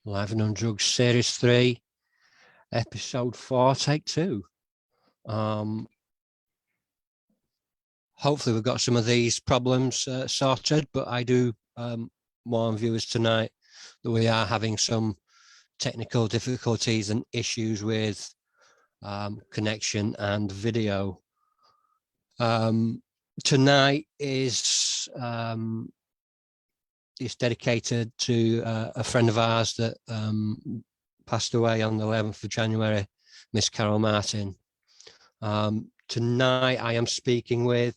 Live and Undrugged Series 3, Episode 4, Take 2. Hopefully we've got some of these problems sorted, but I do warn viewers tonight that we are having some technical difficulties and issues with connection and video. Tonight is dedicated to a friend of ours that passed away on the 11th of January, Miss Carol Martin. Tonight I am speaking with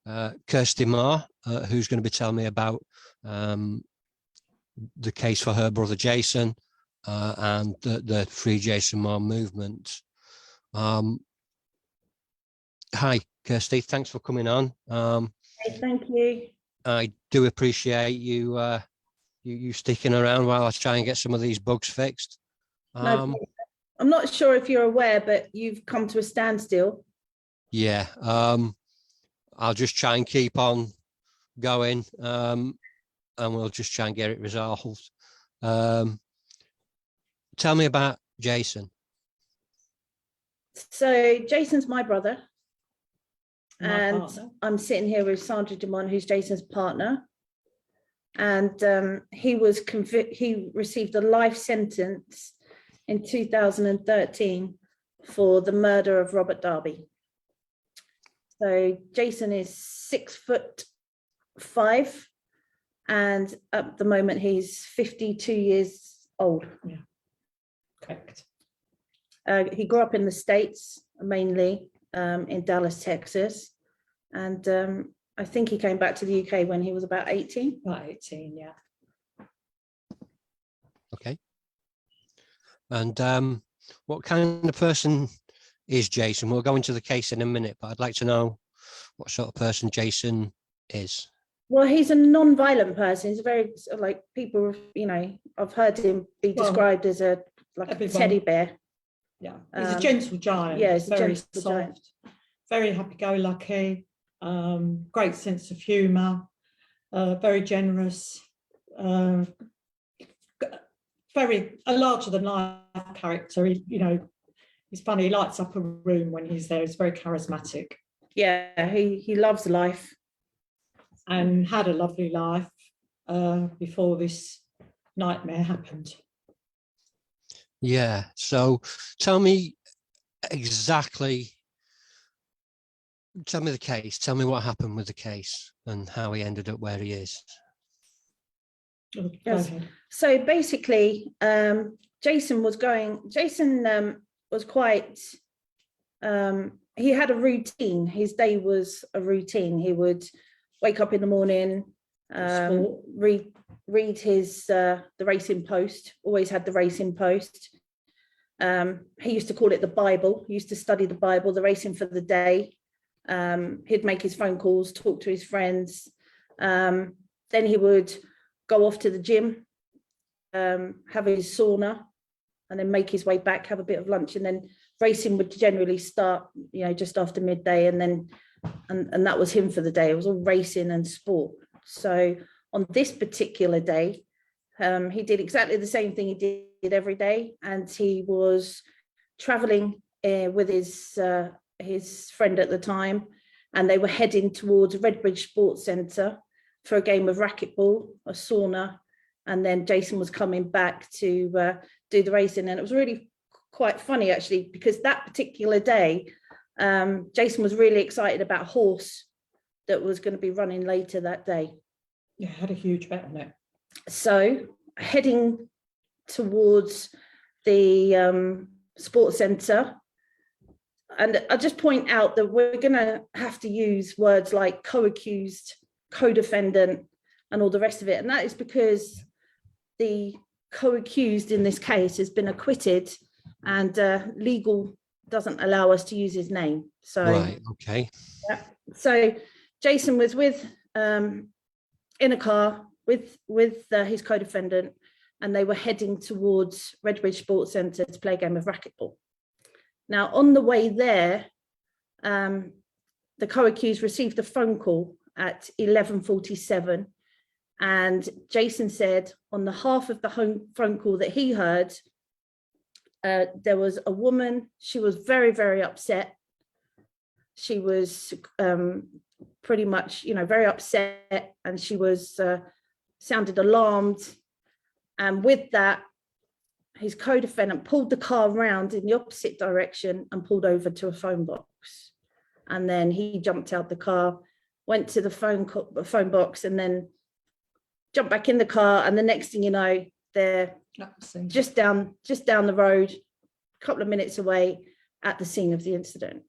Kirstie Moore, who's going to be telling me about the case for her brother Jason and the Free Jason Moore movement. Hi, Kirstie, thanks for coming on. Thank you. I do appreciate you you sticking around while I try and get some of these bugs fixed. No, I'm not sure if you're aware, but you've come to a standstill. Yeah, I'll just try and keep on going, and we'll just try and get it resolved. Tell me about Jason. So Jason's my brother. And I'm sitting here with Sandra Dumont, who's Jason's partner. And he received a life sentence in 2013 for the murder of Robert Darby. So Jason is 6'5", and at the moment he's 52 years old. Yeah, correct. He grew up in the States, mainly in Dallas, Texas. And I think he came back to the UK when he was about 18. About 18, yeah. Okay. And what kind of person is Jason? We'll go into the case in a minute, but I'd like to know what sort of person Jason is. Well, he's a non-violent person. He's a very, like, people, you know, I've heard him be described as a teddy bear. Yeah, he's a gentle giant. Yeah, he's very soft, giant. Very happy-go-lucky, great sense of humour, very generous, very a larger-than-life character. He's funny. He lights up a room when he's there. He's very charismatic. Yeah, he loves life. And had a lovely life before this nightmare happened. Yeah, so tell me exactly, tell me the case, tell me what happened with the case and how he ended up where he is. Yes. So basically, Jason was quite, he had a routine. His day was a routine. He would wake up in the morning, read his the Racing Post, always had the Racing Post. He used to call it the Bible. He used to study the Bible, the racing for the day. He'd make his phone calls, talk to his friends. Then he would go off to the gym, have his sauna, and then make his way back, have a bit of lunch. And then racing would generally start, just after midday. And that was him for the day. It was all racing and sport. So on this particular day, he did exactly the same thing he did every day, and he was traveling with his friend at the time, and they were heading towards Redbridge Sports Centre for a game of racquetball, a sauna, and then Jason was coming back to do the racing. And it was really quite funny, actually, because that particular day, Jason was really excited about a horse that was going to be running later that day. Yeah, had a huge bet on it. So heading towards the sports centre, and I just point out that we're going to have to use words like co-accused, co-defendant, and all the rest of it. And that is because the co-accused in this case has been acquitted, and legal doesn't allow us to use his name. So, right, okay. Yeah. So Jason was in a car with his co-defendant, and they were heading towards Redbridge Sports Centre to play a game of racquetball. Now, on the way there, the co-accused received a phone call at 11:47, And Jason said on the half of the phone call that he heard, there was a woman, she was very, very upset. She was pretty much, very upset, and she was sounded alarmed. And with that, his co-defendant pulled the car around in the opposite direction and pulled over to a phone box. And then he jumped out the car, went to the phone box, and then jumped back in the car. And the next thing you know, they're just down the road, a couple of minutes away at the scene of the incident.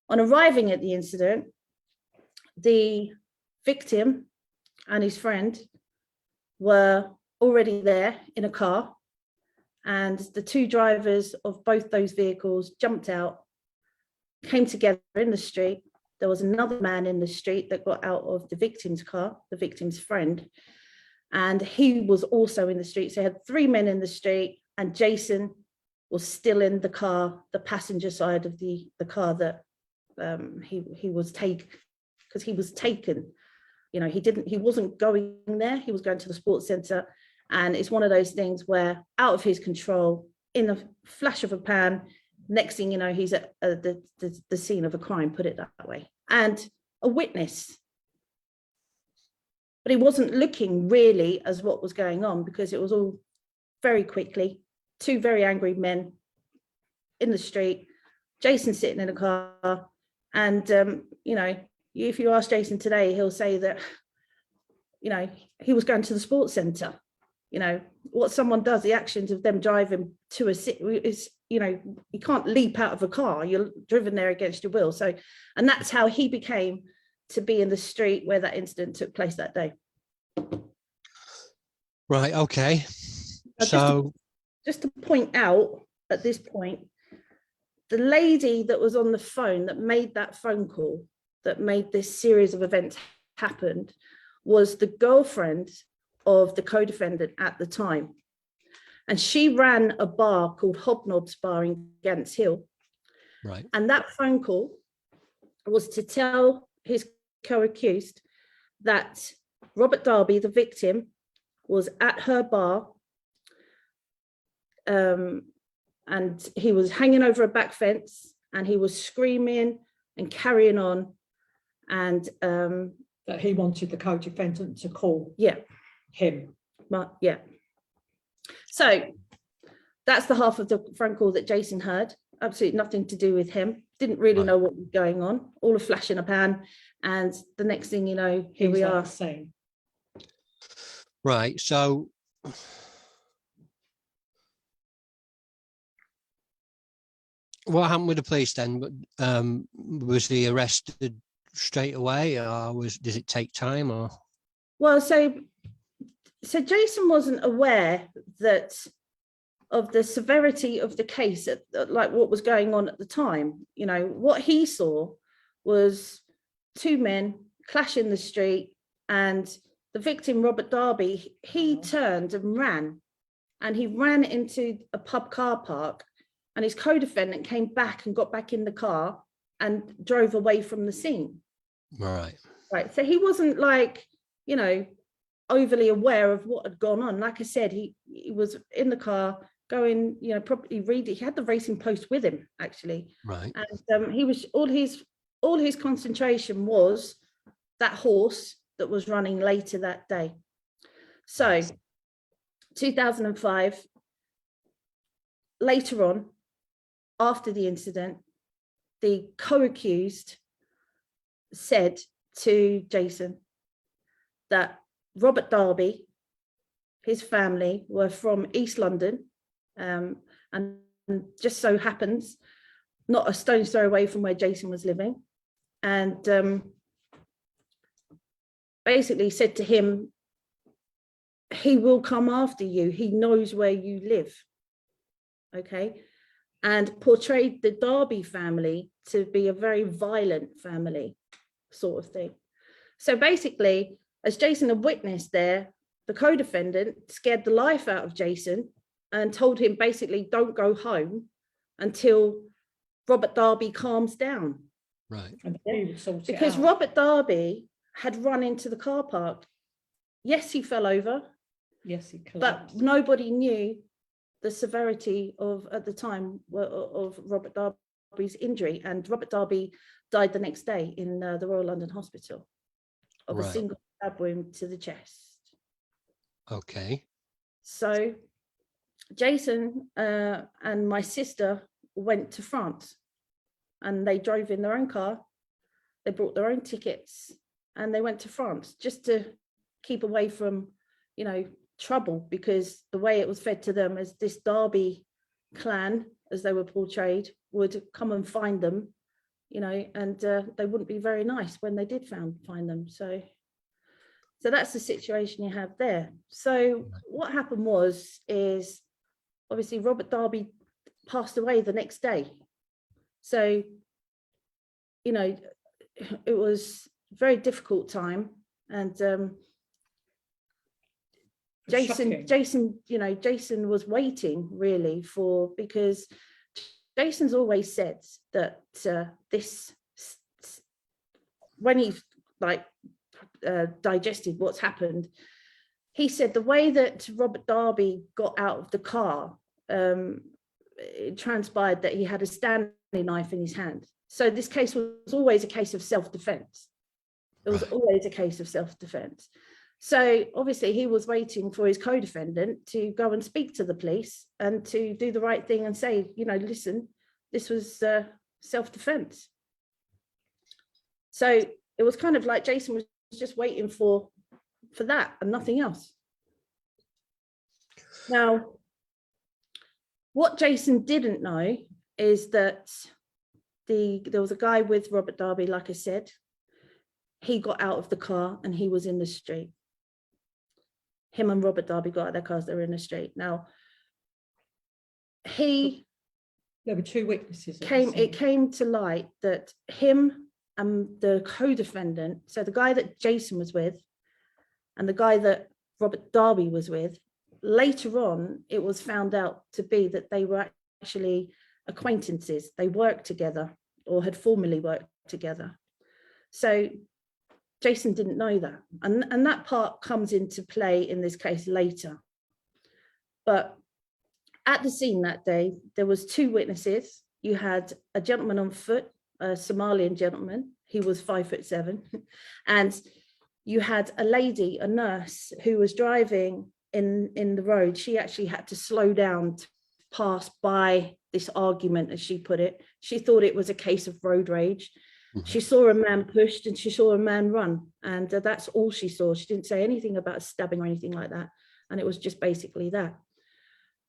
On arriving at the incident, the victim and his friend were already there in a car, and the two drivers of both those vehicles jumped out, came together in the street. There was another man in the street that got out of the victim's car, the victim's friend, and he was also in the street. So they had three men in the street, and Jason was still in the car, the passenger side of the car that he was taken, because he was taken. He wasn't going there, he was going to the sports center. And it's one of those things where out of his control, in a flash of a pan, next thing you know, he's at the scene of a crime, put it that way, and a witness. But he wasn't looking really as what was going on, because it was all very quickly, two very angry men in the street, Jason sitting in a car. And, if you ask Jason today, he'll say that, he was going to the sports center. What someone does, the actions of them driving to a city is, you can't leap out of a car, you're driven there against your will. So, and that's how he became to be in the street where that incident took place that day. Right, okay. So just to point out at this point, the lady that was on the phone that made that phone call, that made this series of events happen, was the girlfriend of the co-defendant at the time. And she ran a bar called Hobnob's Bar in Gants Hill. Right. And that phone call was to tell his co-accused that Robert Darby, the victim, was at her bar, and he was hanging over a back fence, and he was screaming and carrying on, and that he wanted the co-defendant to call him. But yeah. So that's the half of the phone call that Jason heard. Absolutely nothing to do with him. Didn't really know what was going on. All a flash in a pan. And the next thing you know, here we are. Saying. Right. So what happened with the police then? Was he arrested straight away, or did it take time? Or well, so Jason wasn't aware of the severity of the case, like what was going on at the time. What he saw was two men clash in the street, and the victim, Robert Darby, he turned and ran, and he ran into a pub car park, and his co-defendant came back and got back in the car and drove away from the scene. Right. So he wasn't overly aware of what had gone on. Like I said, he was in the car going, probably reading. He had the Racing Post with him, actually. Right. And he was all his concentration was that horse that was running later that day. So 2005, later on, after the incident, the co-accused said to Jason that Robert Darby, his family, were from East London, and just so happens not a stone's throw away from where Jason was living, and basically said to him, he will come after you, he knows where you live. Okay. And portrayed the Darby family to be a very violent family, sort of thing. So basically, as Jason had witnessed there, the co-defendant scared the life out of Jason and told him basically, don't go home until Robert Darby calms down. Right. Because Robert Darby had run into the car park. Yes, he fell over. Yes, he But collapsed. nobody knew the severity of, at the time, of Robert Darby's injury. And Robert Darby died the next day in the Royal London Hospital of a Right. single stab wound to the chest. Okay. So Jason and my sister went to France, and they drove in their own car. They brought their own tickets, and they went to France just to keep away from, you know, trouble, because the way it was fed to them as this Derby clan, as they were portrayed, would come and find them, you know, and they wouldn't be very nice when they did find them. So that's the situation you have there. So what happened is obviously Robert Darby passed away the next day. So, you know, it was a very difficult time. And Jason was waiting really for, because Jason's always said that when he digested what's happened, he said the way that Robert Darby got out of the car, it transpired that he had a Stanley knife in his hand. So this case was always a case of self-defense. It was always a case of self-defense. So obviously he was waiting for his co-defendant to go and speak to the police and to do the right thing and say, you know, listen, this was self-defense. So it was kind of like Jason was just waiting for that and nothing else. Now, what Jason didn't know is that there was a guy with Robert Darby, like I said. He got out of the car and he was in the street. Him and Robert Darby got out of their cars, they were in the street. Now, there were two witnesses. It came to light that him and the co-defendant, so the guy that Jason was with and the guy that Robert Darby was with, later on, it was found out to be that they were actually acquaintances. They worked together or had formerly worked together. So Jason didn't know that. And that part comes into play in this case later. But at the scene that day, there was two witnesses. You had a gentleman on foot, a Somalian gentleman. He was 5'7", and you had a lady, a nurse, who was driving in the road. She actually had to slow down to pass by this argument, as she put it. She thought it was a case of road rage. Mm-hmm. She saw a man pushed and she saw a man run, and that's all she saw. She didn't say anything about stabbing or anything like that, and it was just basically that.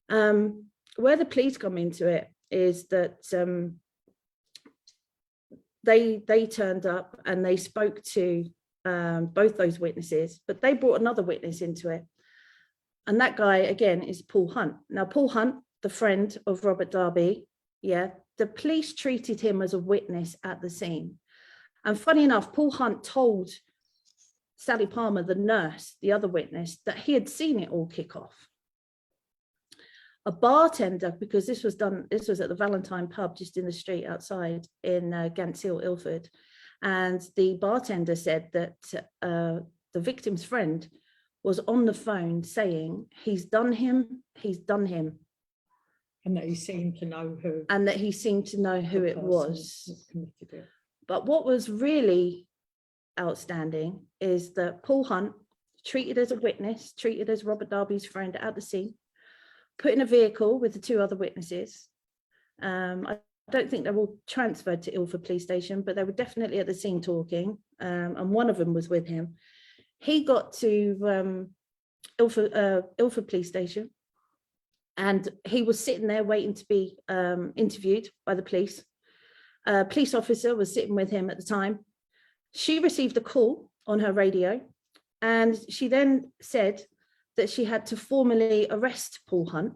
Where the police come into it is that they turned up and they spoke to both those witnesses, but they brought another witness into it. And that guy, again, is Paul Hunt. Now, Paul Hunt, the friend of Robert Darby, the police treated him as a witness at the scene. And funny enough, Paul Hunt told Sally Palmer, the nurse, the other witness, that he had seen it all kick off. A bartender, because this was at the Valentine pub just in the street outside in Gants Hill, Ilford. And the bartender said that the victim's friend was on the phone saying, he's done him. And that he seemed to know who. And that he seemed to know who it was. But what was really outstanding is that Paul Hunt, treated as a witness, treated as Robert Darby's friend at the scene, put in a vehicle with the two other witnesses. I don't think they're all transferred to Ilford Police Station, but they were definitely at the scene talking, and one of them was with him. He got to Ilford Police Station, and he was sitting there waiting to be interviewed by the police. A police officer was sitting with him at the time. She received a call on her radio, and she then said that she had to formally arrest Paul Hunt.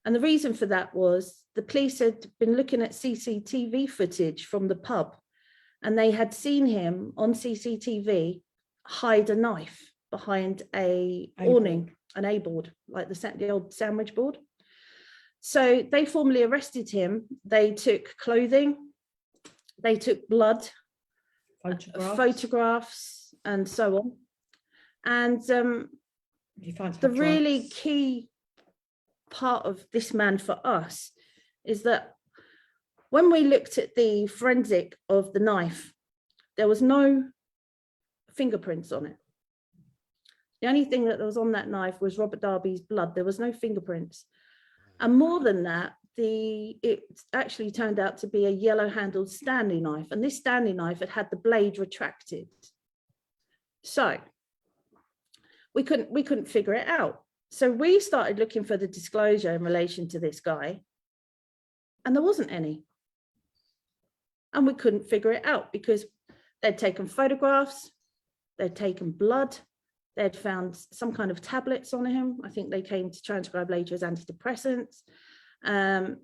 And the reason for that was the police had been looking at CCTV footage from the pub, and they had seen him on CCTV hide a knife behind an A-board, like the old sandwich board. So they formally arrested him. They took clothing, they took blood, photographs, and so on. And the really key part of this man for us is that when we looked at the forensic of the knife, there was no fingerprints on it. The only thing that was on that knife was Robert Darby's blood. There was no fingerprints. And more than that, it actually turned out to be a yellow-handled Stanley knife. And this Stanley knife had the blade retracted. So we couldn't figure it out. So we started looking for the disclosure in relation to this guy, and there wasn't any. And we couldn't figure it out because they'd taken photographs, they'd taken blood, they'd found some kind of tablets on him. I think they came to transcribe later as antidepressants. An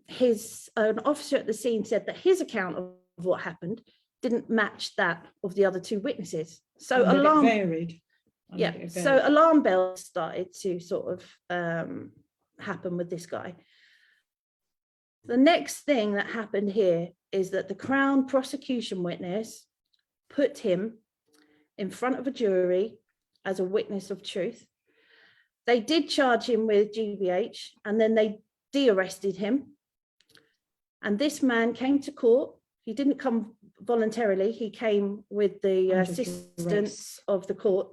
officer at the scene said that his account of what happened didn't match that of the other two witnesses. So alarm varied. Yeah, so alarm bells started to sort of happen with this guy. The next thing that happened here is that the Crown prosecution witness put him in front of a jury as a witness of truth. They did charge him with GBH, and then they de-arrested him. And this man came to court. He didn't come voluntarily. He came with the assistance of the court.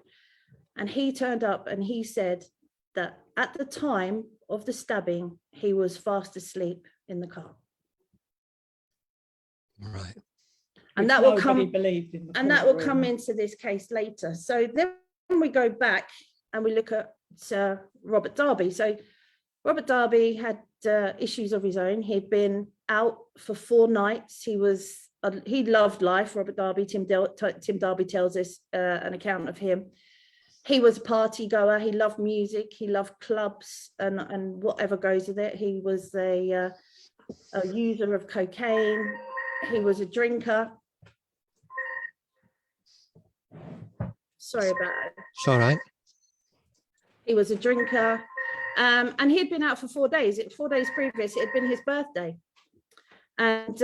And he turned up and he said that at the time of the stabbing, he was fast asleep in the car. Right. And that will come into this case later. So then we go back and we look at Robert Darby. So Robert Darby had issues of his own. He'd been out for 4 nights. He loved life, Robert Darby. Tim Darby tells us an account of him. He was a party goer. He loved music. He loved clubs and whatever goes with it. He was a user of cocaine. He was a drinker. Sorry about it. It's all right. He was a drinker. And he had been out for 4 days. 4 days previous, it had been his birthday. And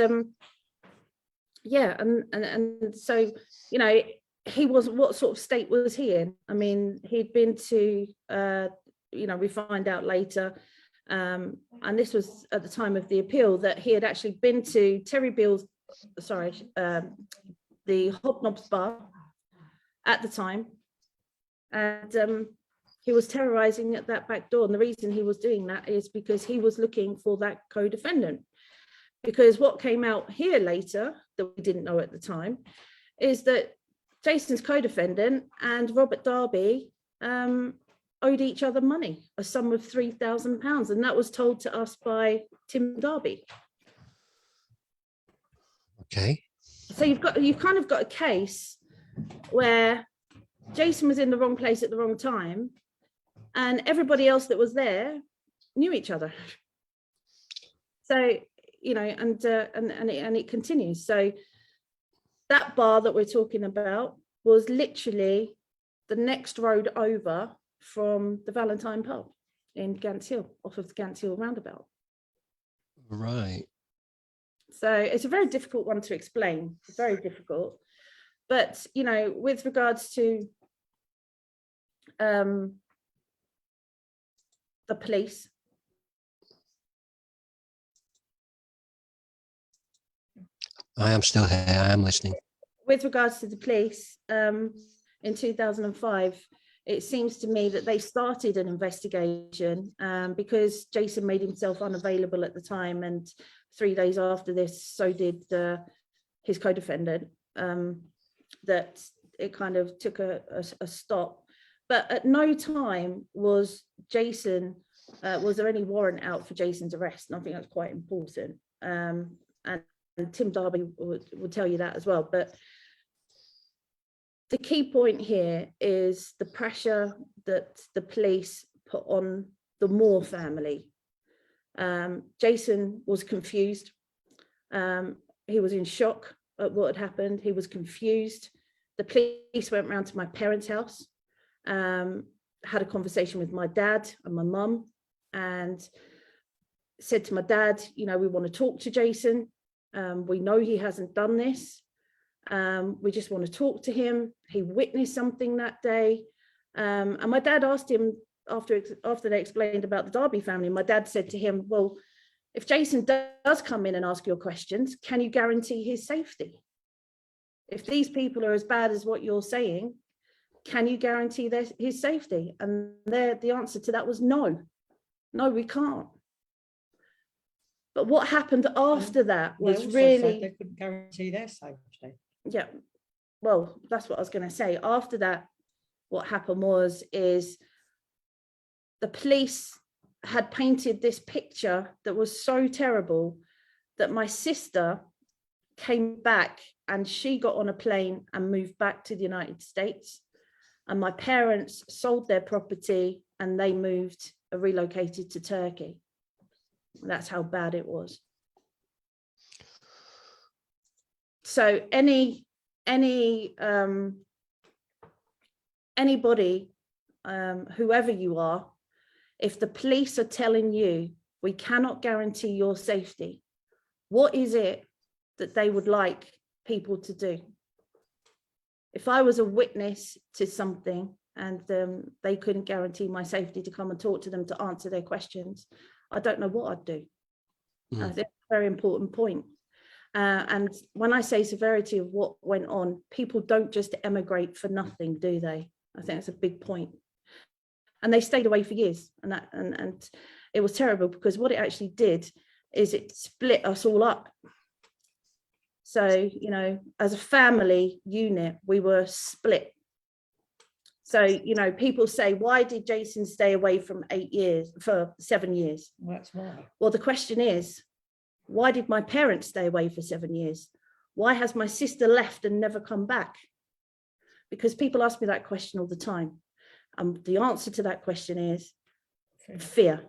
and so, you know, he was, what sort of state was he in? I mean, he'd been to, we find out later, and this was at the time of the appeal, that he had actually been to the Hobnobs bar at the time. And he was terrorizing at that back door. And the reason he was doing that is because he was looking for that co-defendant. Because what came out here later, that we didn't know at the time, is that Jason's co-defendant and Robert Darby owed each other money, a sum of £3,000, and that was told to us by Tim Darby. Okay. So you've kind of got a case where Jason was in the wrong place at the wrong time, and everybody else that was there knew each other. So, you know, and it continues. So that bar that we're talking about was literally the next road over from the Valentine pub in Gants Hill, off of the Gants Hill roundabout. Right. So it's a very difficult one to explain, very difficult. But, you know, with regards to the police, I am still here. I am listening. With regards to the police, in 2005, it seems to me that they started an investigation because Jason made himself unavailable at the time, and 3 days after this, so did his co-defendant, that it kind of took a stop. But at no time was there any warrant out for Jason's arrest? And I think that's quite important. And Tim Darby would tell you that as well. But the key point here is the pressure that the police put on the Moore family. Jason was confused. He was in shock at what had happened. He was confused. The police went round to my parents' house, had a conversation with my dad and my mum, and said to my dad, you know, we want to talk to Jason. We know he hasn't done this. We just want to talk to him. He witnessed something that day. And my dad asked him, after they explained about the Derby family, my dad said to him, well, if Jason does come in and ask your questions, can you guarantee his safety? If these people are as bad as what you're saying, can you guarantee his safety? And the answer to that was no. No, we can't. But what happened after that was really... they couldn't guarantee their safety. Yeah, well, that's what I was going to say. After that, what happened is the police had painted this picture that was so terrible that my sister came back and she got on a plane and moved back to the United States. And my parents sold their property and they relocated to Turkey. That's how bad it was. So anybody, whoever you are, if the police are telling you we cannot guarantee your safety, what is it that they would like people to do? If I was a witness to something and they couldn't guarantee my safety to come and talk to them to answer their questions, I don't know what I'd do. I think that's a very important point. And when I say severity of what went on, people don't just emigrate for nothing, do they? I think that's a big point. And they stayed away for years, and it was terrible, because what it actually did is it split us all up. So, you know, as a family unit, we were split. So, you know, people say, why did Jason stay away for 7 years? That's why. Well, the question is, why did my parents stay away for 7 years? Why has my sister left and never come back? Because people ask me that question all the time. The answer to that question is fear.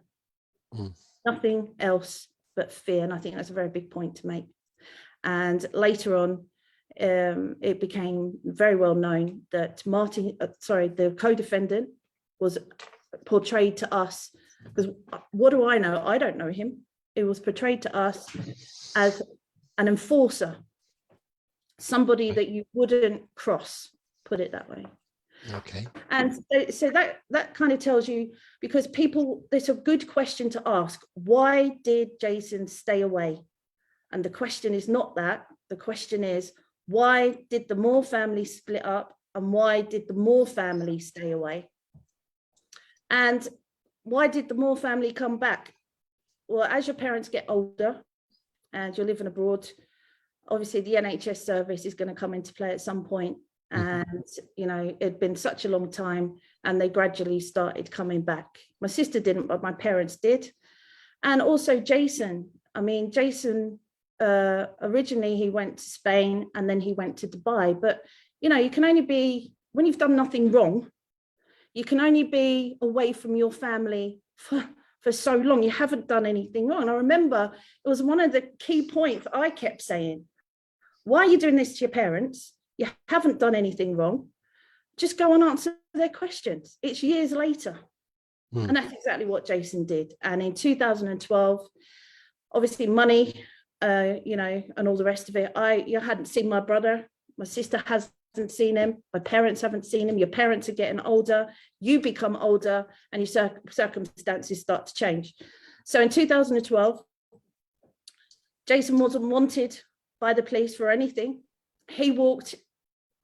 Nothing else but fear. And I think that's a very big point to make. And later on, it became very well known that the co-defendant was portrayed to us, because what do I know? I don't know him. It was portrayed to us as an enforcer, somebody that you wouldn't cross, put it that way. Okay. And so that kind of tells you, because people, it's a good question to ask. Why did Jason stay away? And the question is not that. The question is, why did the Moore family split up, and why did the Moore family stay away? And why did the Moore family come back? Well, as your parents get older and you're living abroad, obviously the NHS service is going to come into play at some point. And, you know, it'd been such a long time, and they gradually started coming back. My sister didn't, but my parents did. And also Jason. I mean, Jason, originally he went to Spain and then he went to Dubai. But, you know, you can only be, when you've done nothing wrong, you can only be away from your family for so long. You haven't done anything wrong. And I remember it was one of the key points I kept saying, why are you doing this to your parents? You haven't done anything wrong. Just go and answer their questions. It's years later. And that's exactly what Jason did. And in 2012, obviously money, you know, and all the rest of it. I hadn't seen my brother. My sister hasn't seen him. My parents haven't seen him. Your parents are getting older. You become older, and your circumstances start to change. So in 2012, Jason wasn't wanted by the police for anything. He walked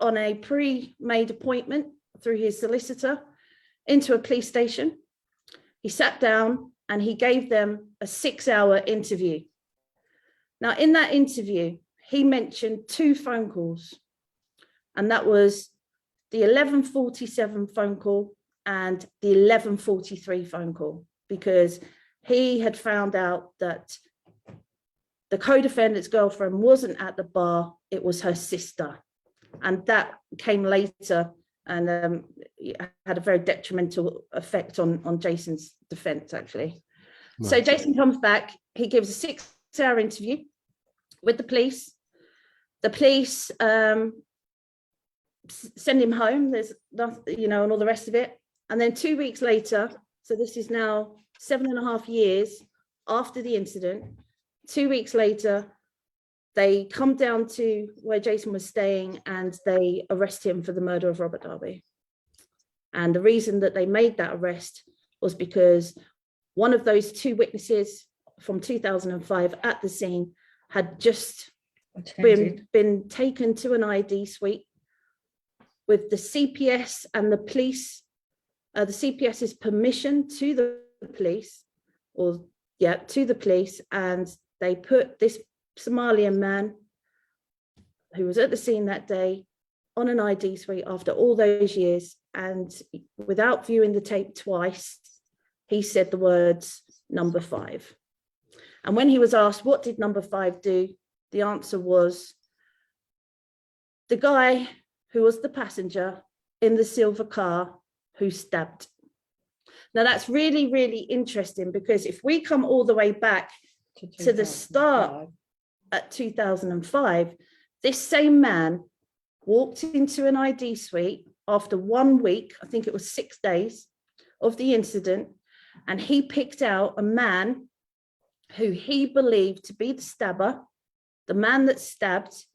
on a pre-made appointment through his solicitor into a police station. He sat down and he gave them a 6-hour interview. Now, in that interview, he mentioned 2 phone calls, and that was the 11:47 phone call and the 11:43 phone call, because he had found out that the co-defendant's girlfriend wasn't at the bar, it was her sister. And that came later and had a very detrimental effect on Jason's defense, actually. Right. So Jason comes back, he gives a 6-hour interview with the police. The police send him home, there's nothing, you know, and all the rest of it. And then 2 weeks later, so this is now 7.5 years after the incident, 2 weeks later, They come down to where Jason was staying and they arrest him for the murder of Robert Darby. And the reason that they made that arrest was because one of those two witnesses from 2005 at the scene had just been taken to an ID suite with the CPS and the police, the CPS's permission to the police, to the police, and they put this Somalian man who was at the scene that day on an ID suite after all those years, and without viewing the tape twice, he said the words "number 5." And when he was asked what did number 5 do, the answer was the guy who was the passenger in the silver car who stabbed. Now that's really, really interesting, because if we come all the way back to the start at 2005, this same man walked into an ID suite after 1 week, I think it was 6 days of the incident, and he picked out a man who he believed to be the stabber, the man that stabbed,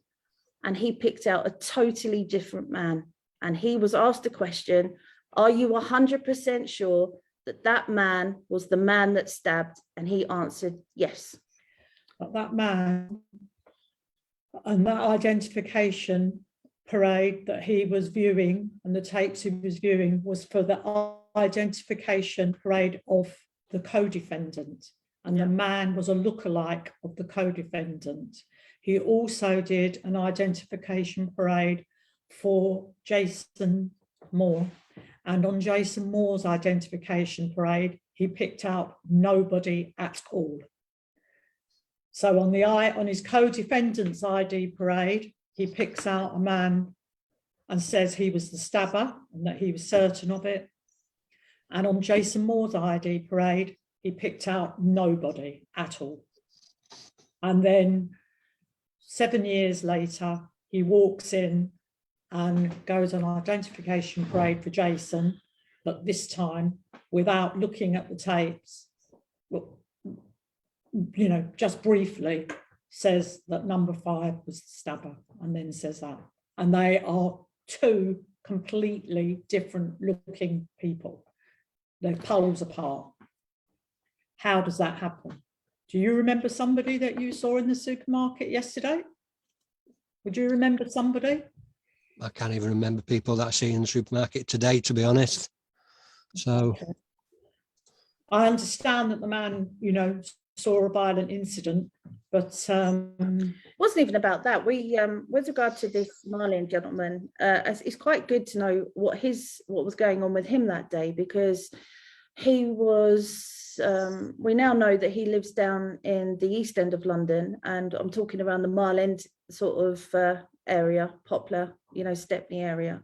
and he picked out a totally different man. And he was asked a question, are you 100% sure that that man was the man that stabbed? And he answered yes. But that man and that identification parade that he was viewing and the tapes he was viewing was for the identification parade of the co-defendant. And the man was a lookalike of the co-defendant. He also did an identification parade for Jason Moore. And on Jason Moore's identification parade, he picked out nobody at all. So on his co-defendant's ID parade, he picks out a man and says he was the stabber and that he was certain of it. And on Jason Moore's ID parade, he picked out nobody at all. And then 7 years later, he walks in and goes on identification parade for Jason, but this time without looking at the tapes, just briefly says that number 5 was the stabber, and then says that. And they are two completely different looking people. They're poles apart. How does that happen? Do you remember somebody that you saw in the supermarket yesterday? Would you remember somebody? I can't even remember people that I see in the supermarket today, to be honest. So okay. I understand that the man, saw a violent incident, but it wasn't even about that. We with regard to this Malian gentleman, it's quite good to know what was going on with him that day, because he was we now know that he lives down in the east end of London, and I'm talking around the Mile End sort of area, Poplar, Stepney area.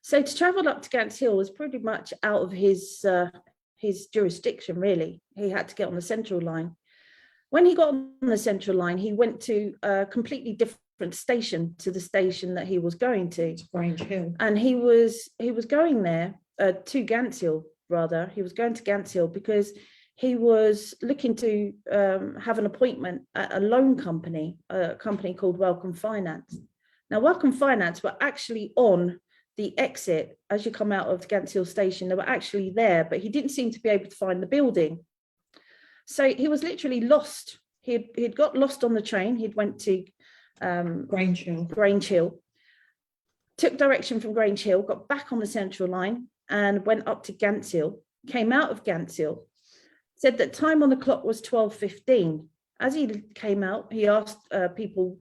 So to travel up to Gants Hill was pretty much out of his jurisdiction, really. He had to get on the Central Line. When he got on the Central Line, he went to a completely different station to the station that he was going to. Grange Hill. And he was going there to Gants Hill, rather. He was going to Gants Hill because he was looking to have an appointment at a loan company, a company called Welcome Finance. Now, Welcome Finance were actually on the exit as you come out of the Gants Hill station. They were actually there, but he didn't seem to be able to find the building. So he was literally lost. He'd got lost on the train. He'd went to Grange Hill, took direction from Grange Hill, got back on the Central Line and went up to Gants Hill, came out of Gants Hill, said that time on the clock was 12:15. As he came out, he asked people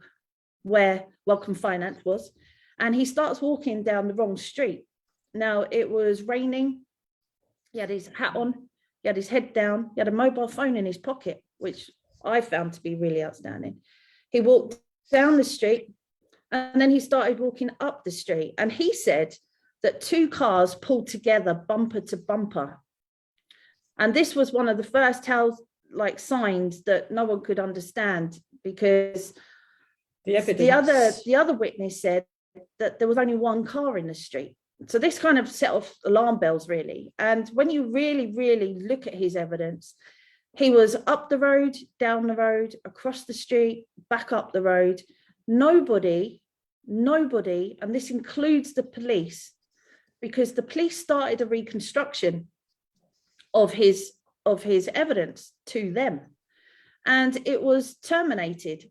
where Welcome Finance was, and he starts walking down the wrong street. Now, it was raining. He had his hat on. He had his head down. He had a mobile phone in his pocket, which I found to be really outstanding. He walked down the street and then he started walking up the street. And he said that 2 cars pulled together bumper to bumper. And this was one of the first signs that no one could understand, because the other witness said that there was only 1 car in the street. So this kind of set off alarm bells, really. And when you really, really look at his evidence, He was up the road, down the road, across the street, back up the road. Nobody, and this includes the police, because the police started a reconstruction of his evidence to them, and it was terminated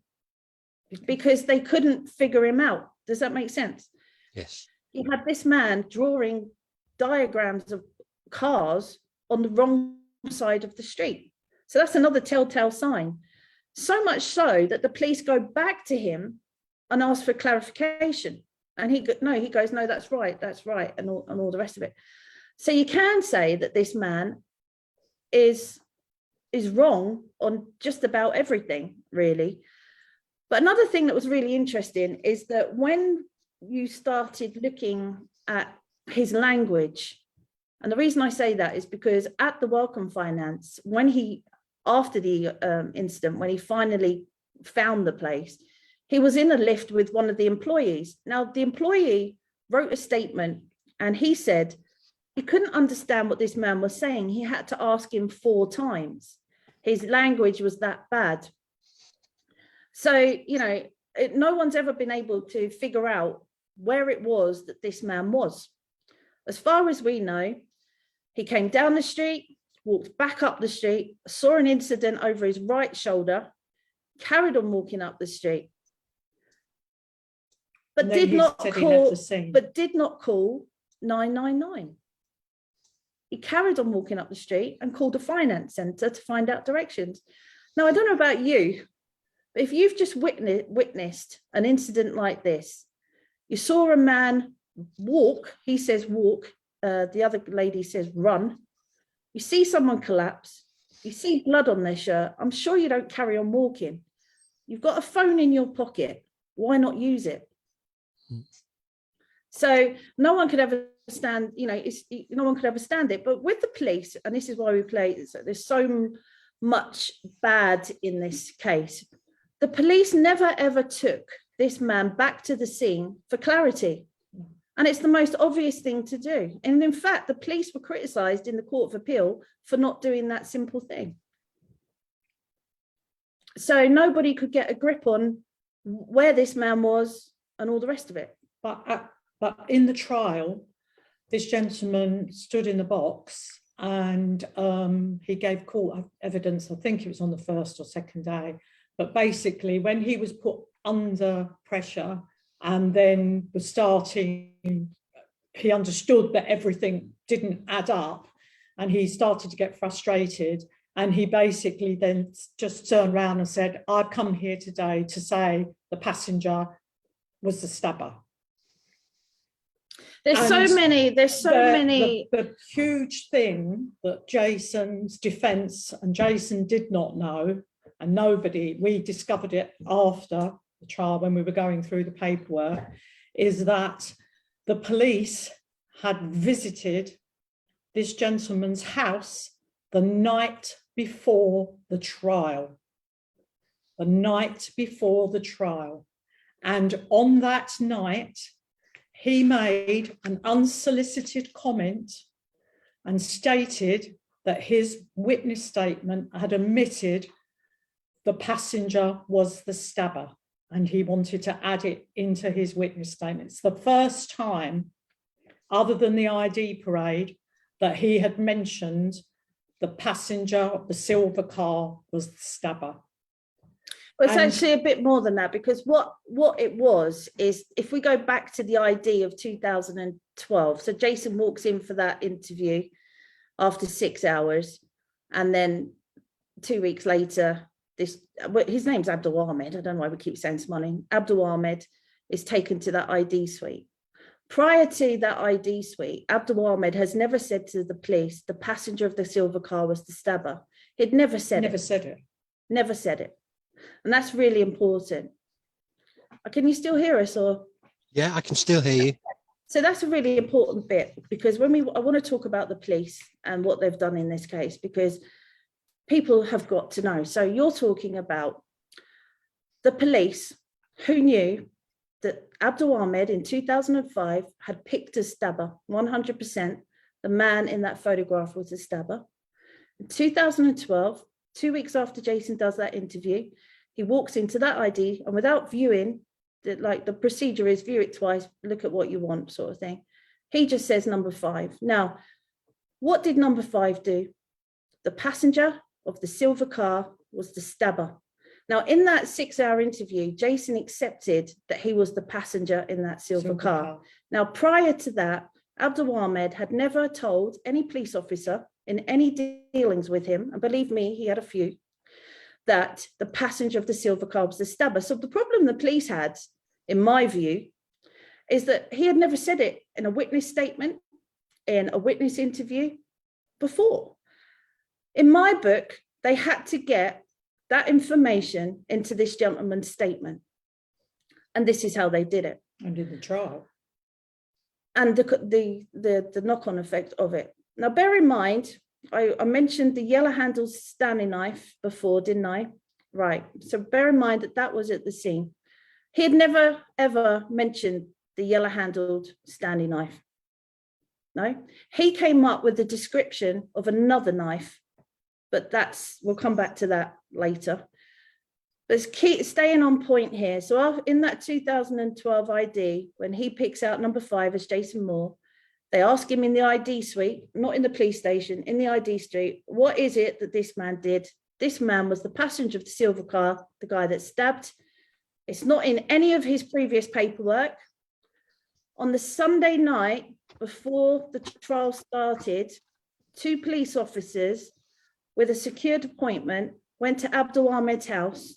because they couldn't figure him out. Does that make sense? Yes. You had this man drawing diagrams of cars on the wrong side of the street. So that's another telltale sign. So much so that the police go back to him and ask for clarification. And he goes, no, that's right, and all the rest of it. So you can say that this man is wrong on just about everything, really. But another thing that was really interesting is that when you started looking at his language, and the reason I say that is because at the Welcome Finance, after the incident, when he finally found the place, he was in a lift with one of the employees. Now, the employee wrote a statement, and he said he couldn't understand what this man was saying. He had to ask him 4 times. His language was that bad. So, no one's ever been able to figure out where it was that this man was. As far as we know, he came down the street, walked back up the street, saw an incident over his right shoulder, carried on walking up the street, but did not call 999. He carried on walking up the street and called a finance centre to find out directions. Now, I don't know about you, but if you've just witnessed an incident like this, you saw a man walk, he says walk, the other lady says run, you see someone collapse, you see blood on their shirt, I'm sure you don't carry on walking. You've got a phone in your pocket, why not use it? So no one could ever stand, no one could ever stand it. But with the police, and this is why we play, there's so much bad in this case. The police never ever took this man back to the scene for clarity. And it's the most obvious thing to do. And in fact, the police were criticised in the Court of Appeal for not doing that simple thing. So nobody could get a grip on where this man was and all the rest of it. But in the trial, this gentleman stood in the box and he gave court evidence. I think it was on the first or second day. But basically, when he was put under pressure and then was starting, he understood that everything didn't add up and he started to get frustrated. And he basically then just turned around and said, I've come here today to say the passenger was the stabber. There's so many. The huge thing that Jason's defence, and Jason did not know, and we discovered it after the trial when we were going through the paperwork, is that the police had visited this gentleman's house the night before the trial. The night before the trial. And on that night, he made an unsolicited comment and stated that his witness statement had admitted the passenger was the stabber, and he wanted to add it into his witness statement. It's the first time, other than the ID parade, that he had mentioned the passenger of the silver car was the stabber. Well, it's actually a bit more than that, because what it was is, if we go back to the ID of 2012, so Jason walks in for that interview after 6 hours, and then 2 weeks later, his name's Abdul Ahmed, I don't know why we keep saying Smalling, Abdul Ahmed is taken to that ID suite. Prior to that ID suite, Abdul Ahmed has never said to the police the passenger of the silver car was the stabber. He'd never said it. Never said it. And that's really important. Can you still hear us? Or? Yeah, I can still hear you. So that's a really important bit, because I want to talk about the police and what they've done in this case, because people have got to know. So you're talking about the police who knew that Abdul Ahmed in 2005 had picked a stabber, 100%. The man in that photograph was a stabber. In 2012, 2 weeks after Jason does that interview, he walks into that ID, and without viewing, like the procedure is view it twice, look at what you want sort of thing, he just says number 5. Now, what did number 5 do? The passenger of the silver car was the stabber. Now, in that 6-hour interview, Jason accepted that he was the passenger in that silver car. Now, prior to that, Abdul Ahmed had never told any police officer in any dealings with him, and believe me, he had a few, that the passenger of the silver car was the stabber. So the problem the police had, in my view, is that he had never said it in a witness statement, in a witness interview before. In my book, they had to get that information into this gentleman's statement. And this is how they did it. And in the trial. And the knock-on effect of it. Now, bear in mind, I mentioned the yellow-handled Stanley knife before, didn't I? Right. So bear in mind that that was at the scene. He had never, ever mentioned the yellow-handled Stanley knife. No. He came up with the description of another knife, but we'll come back to that later. Let's keep staying on point here. So in that 2012 ID, when he picks out number 5 as Jason Moore, they ask him in the ID suite, not in the police station, in the ID suite, what is it that this man did? This man was the passenger of the silver car, the guy that stabbed. It's not in any of his previous paperwork. On the Sunday night before the trial started, 2 police officers with a secured appointment went to Abdul Ahmed's house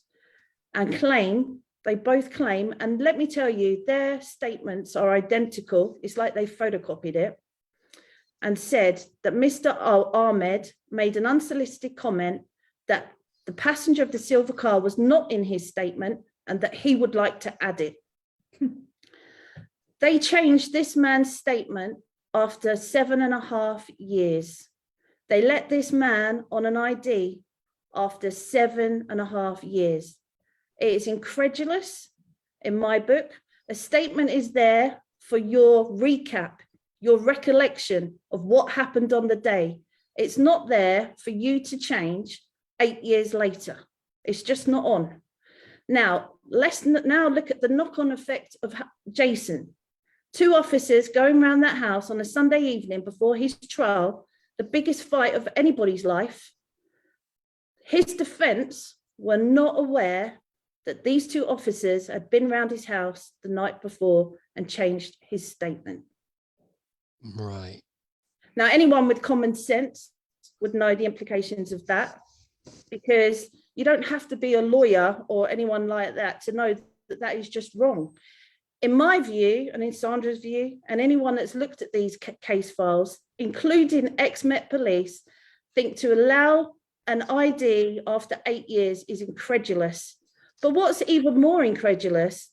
and they both claim, and let me tell you, their statements are identical. It's like they photocopied it, and said that Mr. Ahmed made an unsolicited comment that the passenger of the silver car was not in his statement and that he would like to add it. They changed this man's statement after 7.5 years. They let this man on an ID after 7.5 years. It is incredulous in my book. A statement is there for your recap, your recollection of what happened on the day. It's not there for you to change 8 years later. It's just not on. Now, let's now look at the knock-on effect of Jason. 2 officers going around that house on a Sunday evening before his trial, the biggest fight of anybody's life. His defense were not aware that these 2 officers had been around his house the night before and changed his statement. Right. Now, anyone with common sense would know the implications of that, because you don't have to be a lawyer or anyone like that to know that that is just wrong. In my view, and in Sandra's view, and anyone that's looked at these case files, including ex-Met Police, think to allow an ID after 8 years is incredulous. But what's even more incredulous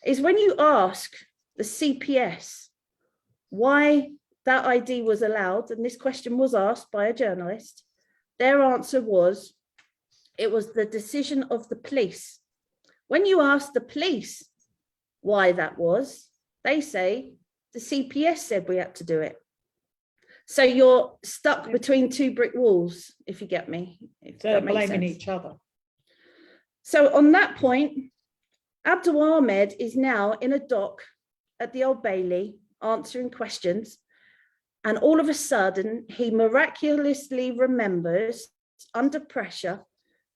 is when you ask the CPS why that ID was allowed, and this question was asked by a journalist, their answer was, it was the decision of the police. When you ask the police why that was, they say the CPS said we had to do it. So you're stuck between 2 brick walls, if you get me. They're blaming each other. So on that point, Abdul Ahmed is now in a dock at the Old Bailey answering questions. And all of a sudden, he miraculously remembers under pressure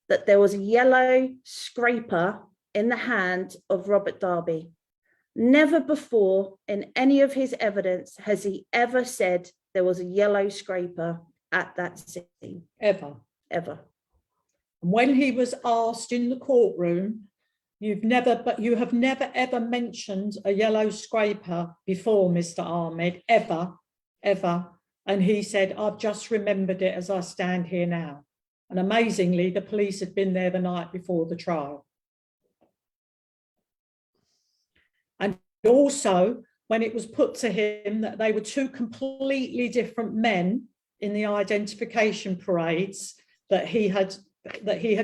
that there was a yellow scraper in the hand of Robert Darby. Never before in any of his evidence has he ever said there was a yellow scraper at that scene. Ever. When he was asked in the courtroom, you have never ever mentioned a yellow scraper before, Mr. Ahmed, ever. And he said, I've just remembered it as I stand here now. And amazingly, the police had been there the night before the trial. And also, when it was put to him that they were 2 completely different men in the identification parades, that he had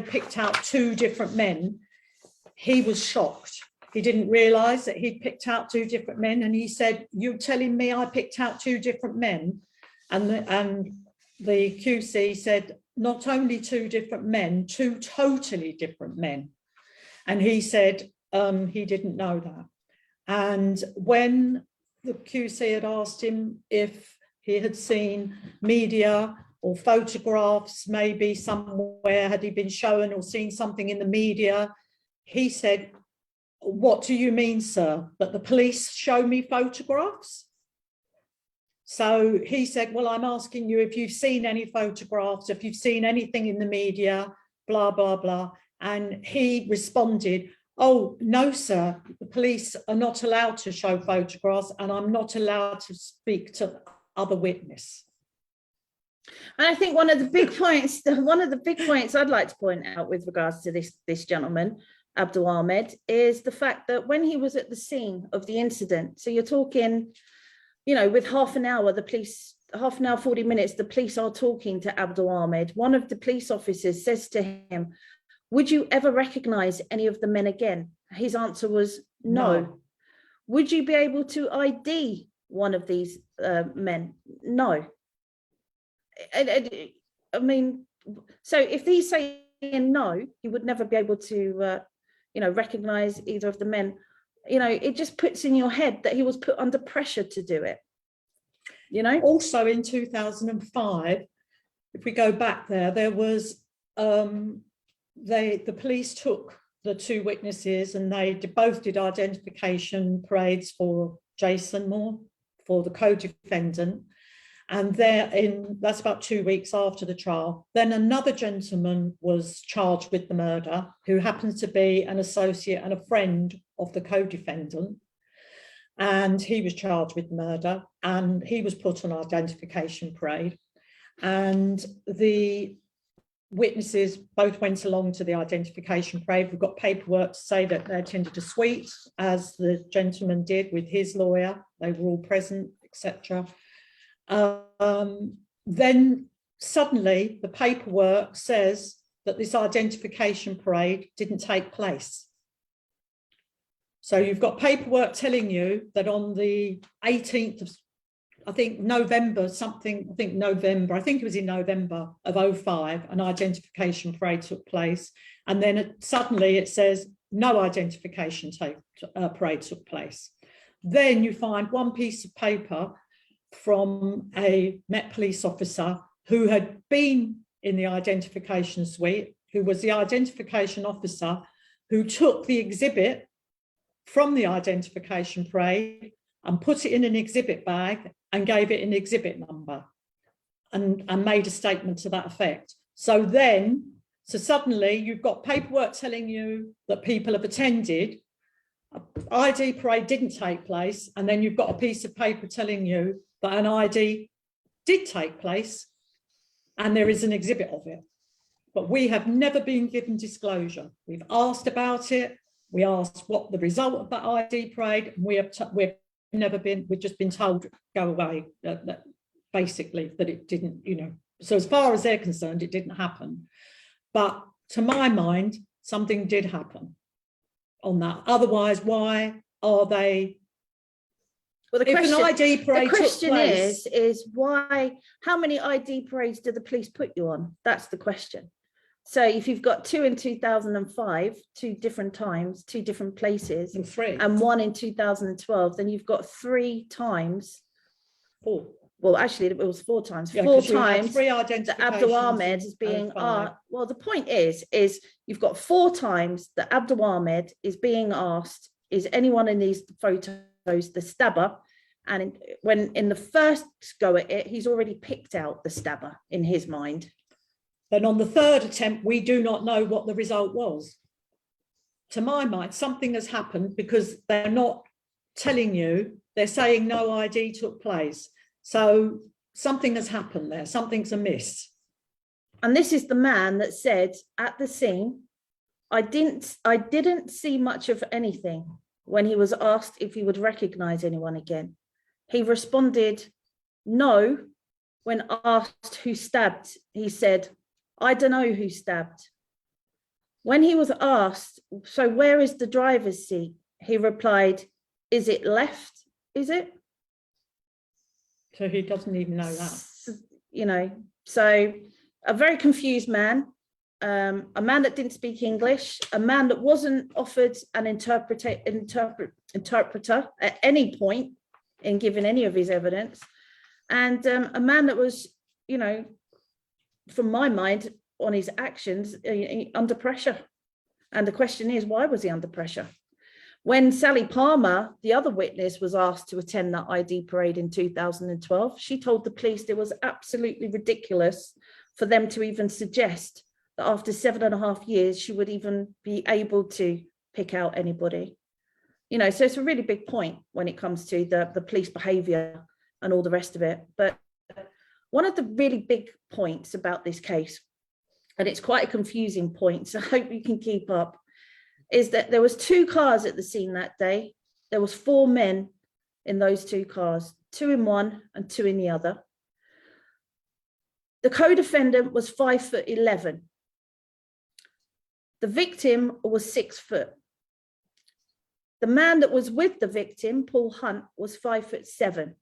picked out 2 different men, he was shocked. He didn't realise that he'd picked out 2 different men, and he said, "You're telling me I picked out 2 different men?" And the QC said, not only two different men, two totally different men. And he said he didn't know that. And when the QC had asked him if he had seen media or photographs, maybe somewhere, had he been shown or seen something in the media, he said, "What do you mean, sir, that the police show me photographs?" So he said, "Well, I'm asking you if you've seen any photographs, if you've seen anything in the media, blah, blah, blah." And he responded, "Oh, no, sir, the police are not allowed to show photographs, and I'm not allowed to speak to other witness." And I think one of the big points I'd like to point out with regards to this gentleman, Abdul Ahmed, is the fact that when he was at the scene of the incident, so you're talking, you know, with half an hour, 40 minutes, the police are talking to Abdul Ahmed. One of the police officers says to him, "Would you ever recognize any of the men again?" His answer was no. "Would you be able to ID one of these men?" No. I mean, so if he's saying no, he would never be able to, recognize either of the men. You know, it just puts in your head that he was put under pressure to do it. You know. Also, in 2005, if we go back there was the police took the two witnesses and they both did identification parades for Jason Moore, for the co-defendant. And that's about 2 weeks after the trial. Then another gentleman was charged with the murder, who happens to be an associate and a friend of the co-defendant. And he was charged with murder and he was put on identification parade. And the witnesses both went along to the identification parade. We've got paperwork to say that they attended a suite, as the gentleman did with his lawyer. They were all present, etc. Then suddenly the paperwork says that this identification parade didn't take place. So you've got paperwork telling you that on the 18th of, I think it was in November of 2005, an identification parade took place. And then suddenly it says no identification parade took place. Then you find one piece of paper from a Met police officer who had been in the identification suite, who was the identification officer who took the exhibit from the identification parade and put it in an exhibit bag and gave it an exhibit number and made a statement to that effect. So suddenly you've got paperwork telling you that people have attended, ID parade didn't take place, and then you've got a piece of paper telling you that an ID did take place and there is an exhibit of it. But we have never been given disclosure. We've asked about it. We asked what the result of that ID parade, and we've just been told, go away, that basically that it didn't, so as far as they're concerned, it didn't happen. But to my mind, something did happen on that. Otherwise, why are they? Well, the question is why? How many ID parades did the police put you on? That's the question. So if you've got two in 2005, 2 different times, 2 different places, and 1 in 2012, then you've got 3 times. 4. Well, actually, it was 4 times. Yeah, 4 times that Abdul Ahmed is being asked. Well, the point is you've got 4 times that Abdul Ahmed is being asked, is anyone in these photos the stabber? And when in the first go at it, he's already picked out the stabber in his mind. Then on the 3rd attempt, we do not know what the result was. To my mind, something has happened because they're not telling you, they're saying no ID took place. So something has happened there, something's amiss. And this is the man that said at the scene, I didn't see much of anything when he was asked if he would recognize anyone again. He responded no. When asked who stabbed, he said, I don't know who stabbed. When he was asked, so where is the driver's seat? He replied, is it left? Is it? So he doesn't even know that. So a very confused man, a man that didn't speak English, a man that wasn't offered an interpreter at any point in giving any of his evidence, and a man that was, you know, from my mind, on his actions, under pressure. And the question is, why was he under pressure? When Sally Palmer, the other witness, was asked to attend that ID parade in 2012, she told the police it was absolutely ridiculous for them to even suggest that after 7.5 years, she would even be able to pick out anybody. You know, so it's a really big point when it comes to the police behaviour and all the rest of it. But one of the really big points about this case, and it's quite a confusing point, so I hope you can keep up, is that there was 2 cars at the scene that day. There was 4 men in those 2 cars, 2 in one and 2 in the other. The co-defendant was 5'11". The victim was 6 foot. The man that was with the victim, Paul Hunt, was 5'7".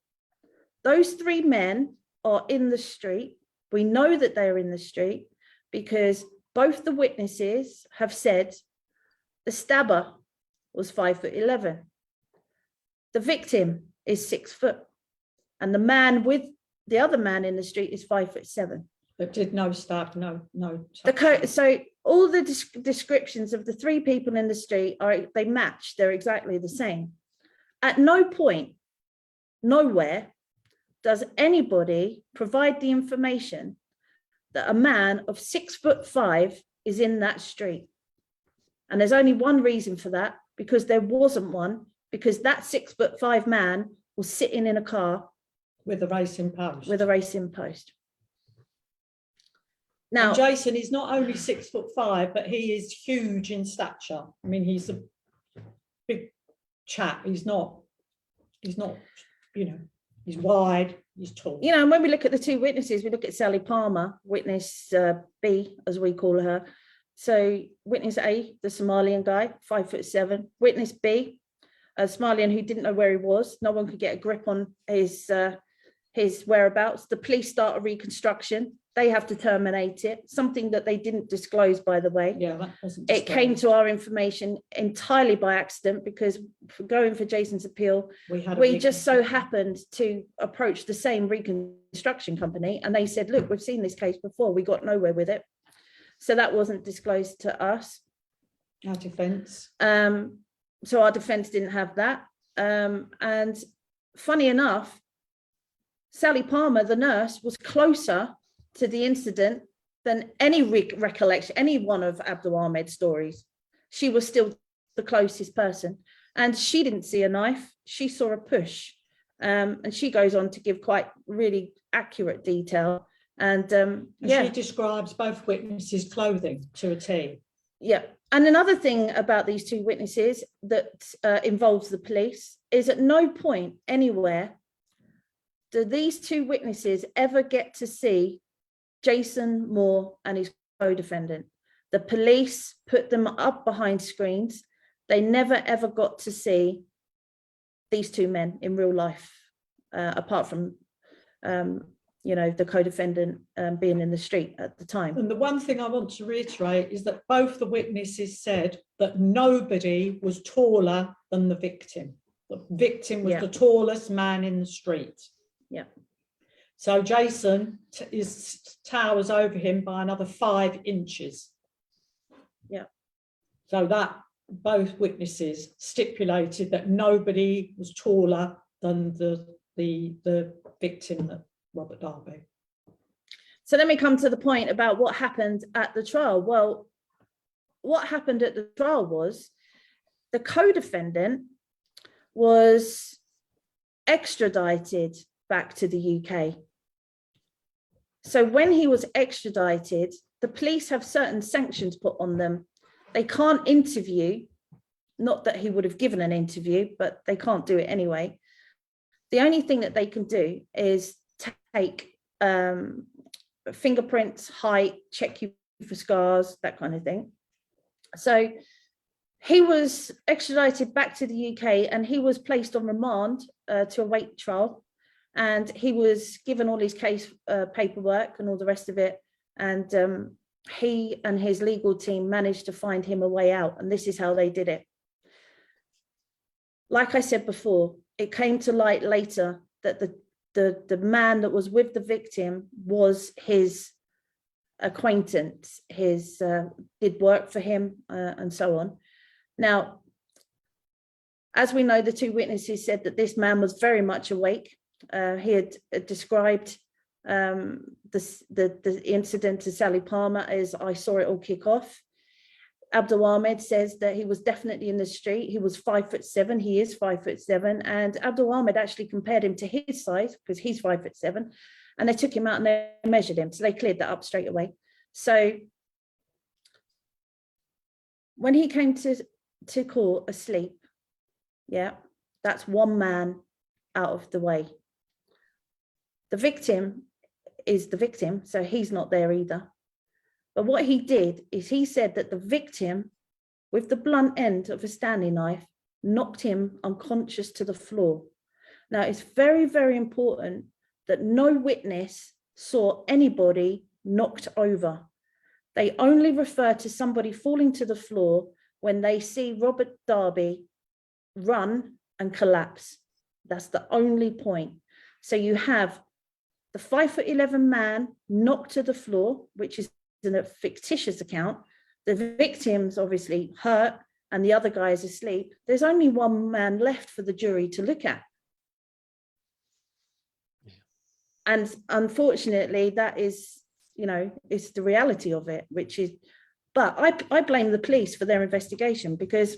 Those 3 men are in the street. We know that they are in the street because both the witnesses have said the stabber was 5'11". The victim is 6 foot, and the man with the other man in the street is 5'7". But did no stab, no. So all the descriptions of the 3 people in the street they match. They're exactly the same. At no point, nowhere, does anybody provide the information that a man of 6'5" is in that street. And there's only one reason for that, because there wasn't one, because that 6'5" man was sitting in a car with a racing post. Now, and Jason is not only 6'5", but he is huge in stature. I mean, he's a big chap. He's not, you know, he's wide, he's tall. You know, and when we look at the 2 witnesses, we look at Sally Palmer, witness B, as we call her. So witness A, the Somalian guy, 5'7". Witness B, a Somalian who didn't know where he was. No one could get a grip on his whereabouts. The police start a reconstruction. They have to terminate it, something that they didn't disclose, by the way. Yeah, that wasn't disclosed. It came to our information entirely by accident, because for going for Jason's appeal, we just so happened to approach the same reconstruction company, and they said, look, we've seen this case before. We got nowhere with it. So that wasn't disclosed to us. Our defence. So our defence didn't have that. And funny enough, Sally Palmer, the nurse, was closer to the incident than any recollection, any one of Abdul Ahmed's stories. She was still the closest person. And she didn't see a knife. She saw a push. And she goes on to give quite really accurate detail. And she describes both witnesses' clothing to a T. Yeah. And another thing about these 2 witnesses that involves the police is at no point anywhere do these 2 witnesses ever get to see Jason Moore and his co-defendant. The police put them up behind screens. They never ever got to see these 2 men in real life, apart from you know, the co-defendant being in the street at the time. And the one thing I want to reiterate is that both the witnesses said that nobody was taller than the victim. The victim was the tallest man in the street. Yeah. So Jason towers over him by another 5 inches. Yeah. So that both witnesses stipulated that nobody was taller than the victim, that Robert Darby. So let me come to the point about what happened at the trial. Well, what happened at the trial was the co-defendant was extradited back to the UK. So when he was extradited, the police have certain sanctions put on them. They can't interview, not that he would have given an interview, but they can't do it anyway. The only thing that they can do is take fingerprints, height, check you for scars, that kind of thing. So he was extradited back to the UK, and he was placed on remand to await trial. And he was given all his case paperwork and all the rest of it. And he and his legal team managed to find him a way out, and this is how they did it. Like I said before, it came to light later that the man that was with the victim was his acquaintance, did work for him, and so on. Now, as we know, the two witnesses said that this man was very much awake. He had described the incident to Sally Palmer as, "I saw it all kick off." Abdul Ahmed says that he was definitely in the street. He was 5'7". He is 5'7", and Abdul Ahmed actually compared him to his size because he's 5'7", and they took him out and they measured him. So they cleared that up straight away. So when he came to court asleep, yeah, that's one man out of the way. The victim is the victim, so he's not there either. But what he did is he said that the victim, with the blunt end of a Stanley knife, knocked him unconscious to the floor. Now, it's very, very important that no witness saw anybody knocked over. They only refer to somebody falling to the floor when they see Robert Darby run and collapse. That's the only point. So you have the 5'11" man knocked to the floor, which is in a fictitious account. The victim's obviously hurt and the other guy is asleep. There's only one man left for the jury to look at. Yeah. And unfortunately, that is, it's the reality of it, which is, but I blame the police for their investigation, because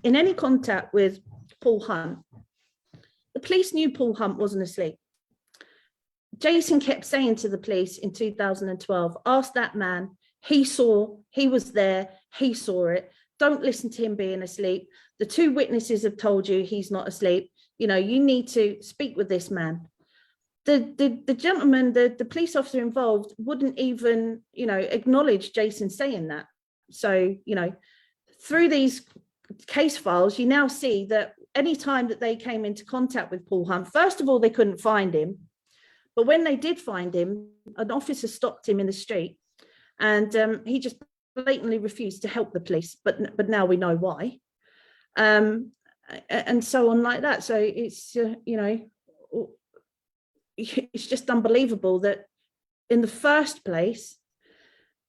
in any contact with Paul Hunt, the police knew Paul Hunt wasn't asleep. Jason kept saying to the police in 2012, ask that man, he was there, he saw it. Don't listen to him being asleep. The two witnesses have told you he's not asleep. You need to speak with this man. The gentleman, the police officer involved wouldn't even, acknowledge Jason saying that. So, through these case files, you now see that any time that they came into contact with Paul Hunt, first of all, they couldn't find him. But when they did find him, an officer stopped him in the street, and he just blatantly refused to help the police. But now we know why, and so on like that. So it's it's just unbelievable that in the first place,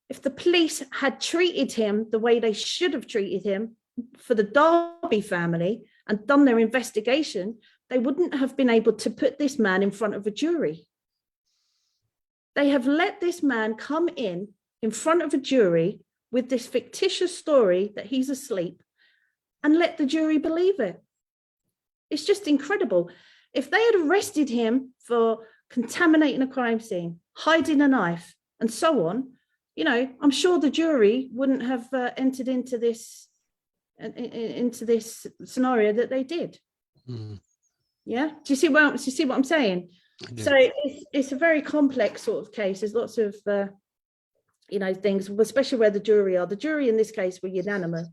if the police had treated him the way they should have treated him for the Darby family and done their investigation, they wouldn't have been able to put this man in front of a jury. They have let this man come in front of a jury with this fictitious story that he's asleep and let the jury believe it. It's just incredible. If they had arrested him for contaminating a crime scene, hiding a knife, and so on, I'm sure the jury wouldn't have entered into this scenario that they did. Mm. Yeah, do you see what I'm saying? Yeah. So it's a very complex sort of case. There's lots of things, especially where the jury are. The jury in this case were unanimous.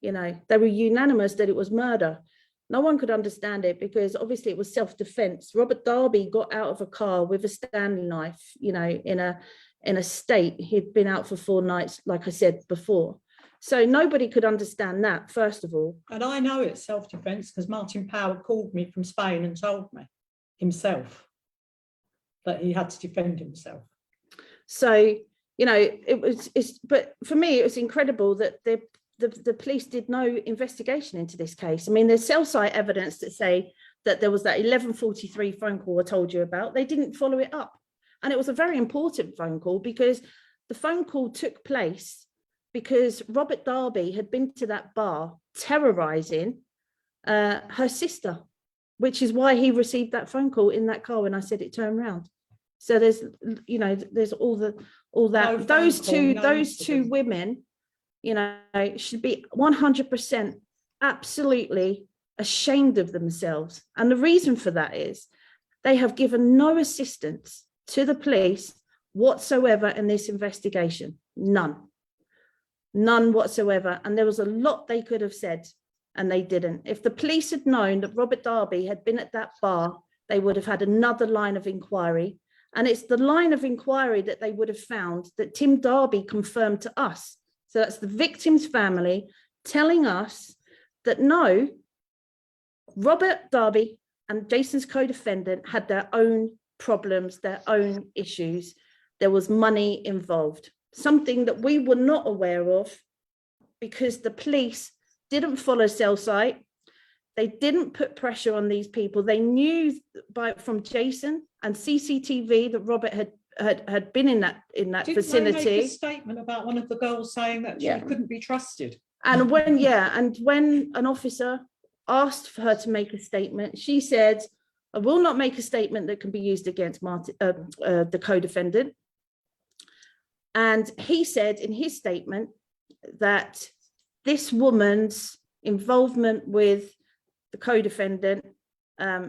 They were unanimous that it was murder. No one could understand it because obviously it was self-defense. Robert Darby got out of a car with a Stanley knife, in a state. He'd been out for 4 nights, like I said before. So nobody could understand that, first of all. And I know it's self-defense because Martin Power called me from Spain and told me himself that he had to defend himself. So, but for me, it was incredible that the police did no investigation into this case. I mean, there's cell site evidence that say that there was that 11:43 phone call I told you about. They didn't follow it up. And it was a very important phone call because the phone call took place because Robert Darby had been to that bar terrorizing her sister, which is why he received that phone call in that car when I said it turned around. So there's all that. No, those two women, should be 100% absolutely ashamed of themselves. And the reason for that is they have given no assistance to the police whatsoever in this investigation. None whatsoever. And there was a lot they could have said and they didn't. If the police had known that Robert Darby had been at that bar, they would have had another line of inquiry And it's the line of inquiry that they would have found that Tim Darby confirmed to us. So that's the victim's family telling us that no, Robert Darby and Jason's co-defendant had their own problems, their own issues. There was money involved, something that we were not aware of because the police didn't follow cell site. They didn't put pressure on these people. They knew from Jason and CCTV that Robert had been in that vicinity. Didn't they make a statement about one of the girls saying that she couldn't be trusted? And when an officer asked for her to make a statement, she said, "I will not make a statement that can be used against Martin, the co-defendant." And he said in his statement that this woman's involvement with the co-defendant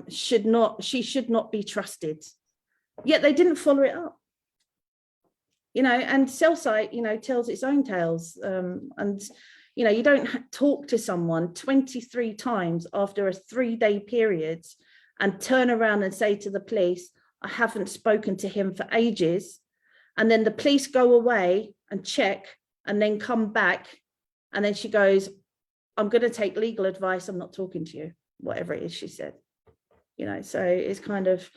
should not be trusted. Yet they didn't follow it up. And cell site, tells its own tales. And you don't talk to someone 23 times after a 3-day period and turn around and say to the police, "I haven't spoken to him for ages." And then the police go away and check and then come back. And then she goes, "I'm going to take legal advice. I'm not talking to you," whatever it is she said. So it's kind of,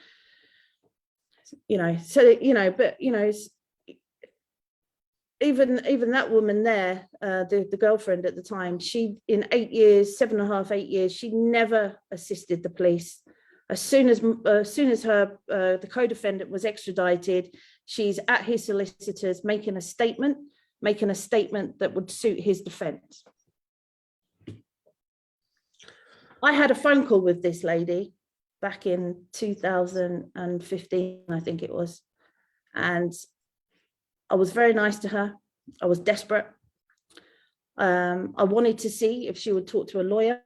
but even that woman there, the girlfriend at the time, she, in 8 years, 7.5, 8 years, she never assisted the police. As soon as her the co-defendant was extradited, she's at his solicitors making a statement that would suit his defense. I had a phone call with this lady back in 2015, I think it was, and I was very nice to her. I was desperate. I wanted to see if she would talk to a lawyer.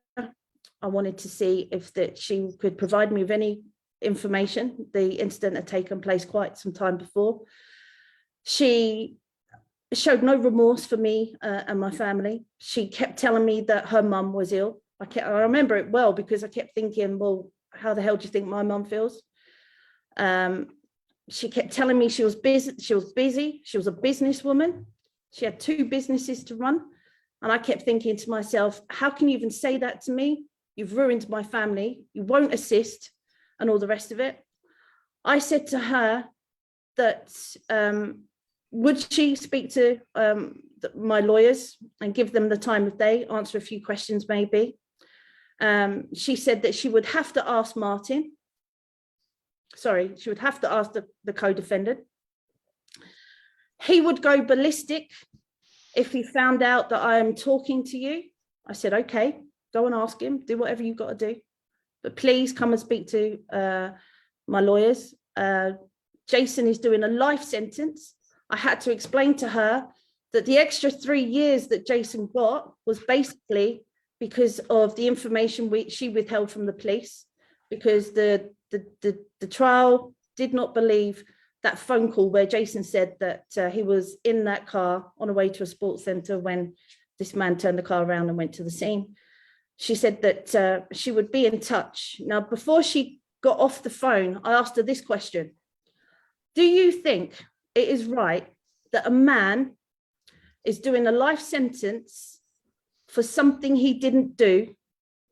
I wanted to see if she could provide me with any information. The incident had taken place quite some time before. She showed no remorse for me and my family. She kept telling me that her mum was ill. I remember it well because I kept thinking, well, how the hell do you think my mum feels? She kept telling me she was busy. She was a businesswoman. She had 2 businesses to run. And I kept thinking to myself, how can you even say that to me? You've ruined my family. You won't assist and all the rest of it. I said to her that would she speak to my lawyers and give them the time of day, answer a few questions maybe. She said that she would have to ask Martin. Sorry, she would have to ask the co-defendant. He would go ballistic if he found out that I am talking to you. I said, okay, go and ask him, do whatever you've got to do. But please come and speak to my lawyers. Jason is doing a life sentence. I had to explain to her that the extra 3 years that Jason got was basically because of the information she withheld from the police, because the trial did not believe that phone call where Jason said that he was in that car on the way to a sports centre when this man turned the car around and went to the scene. She said that she would be in touch. Now, before she got off the phone, I asked her this question. Do you think it is right that a man is doing a life sentence for something he didn't do,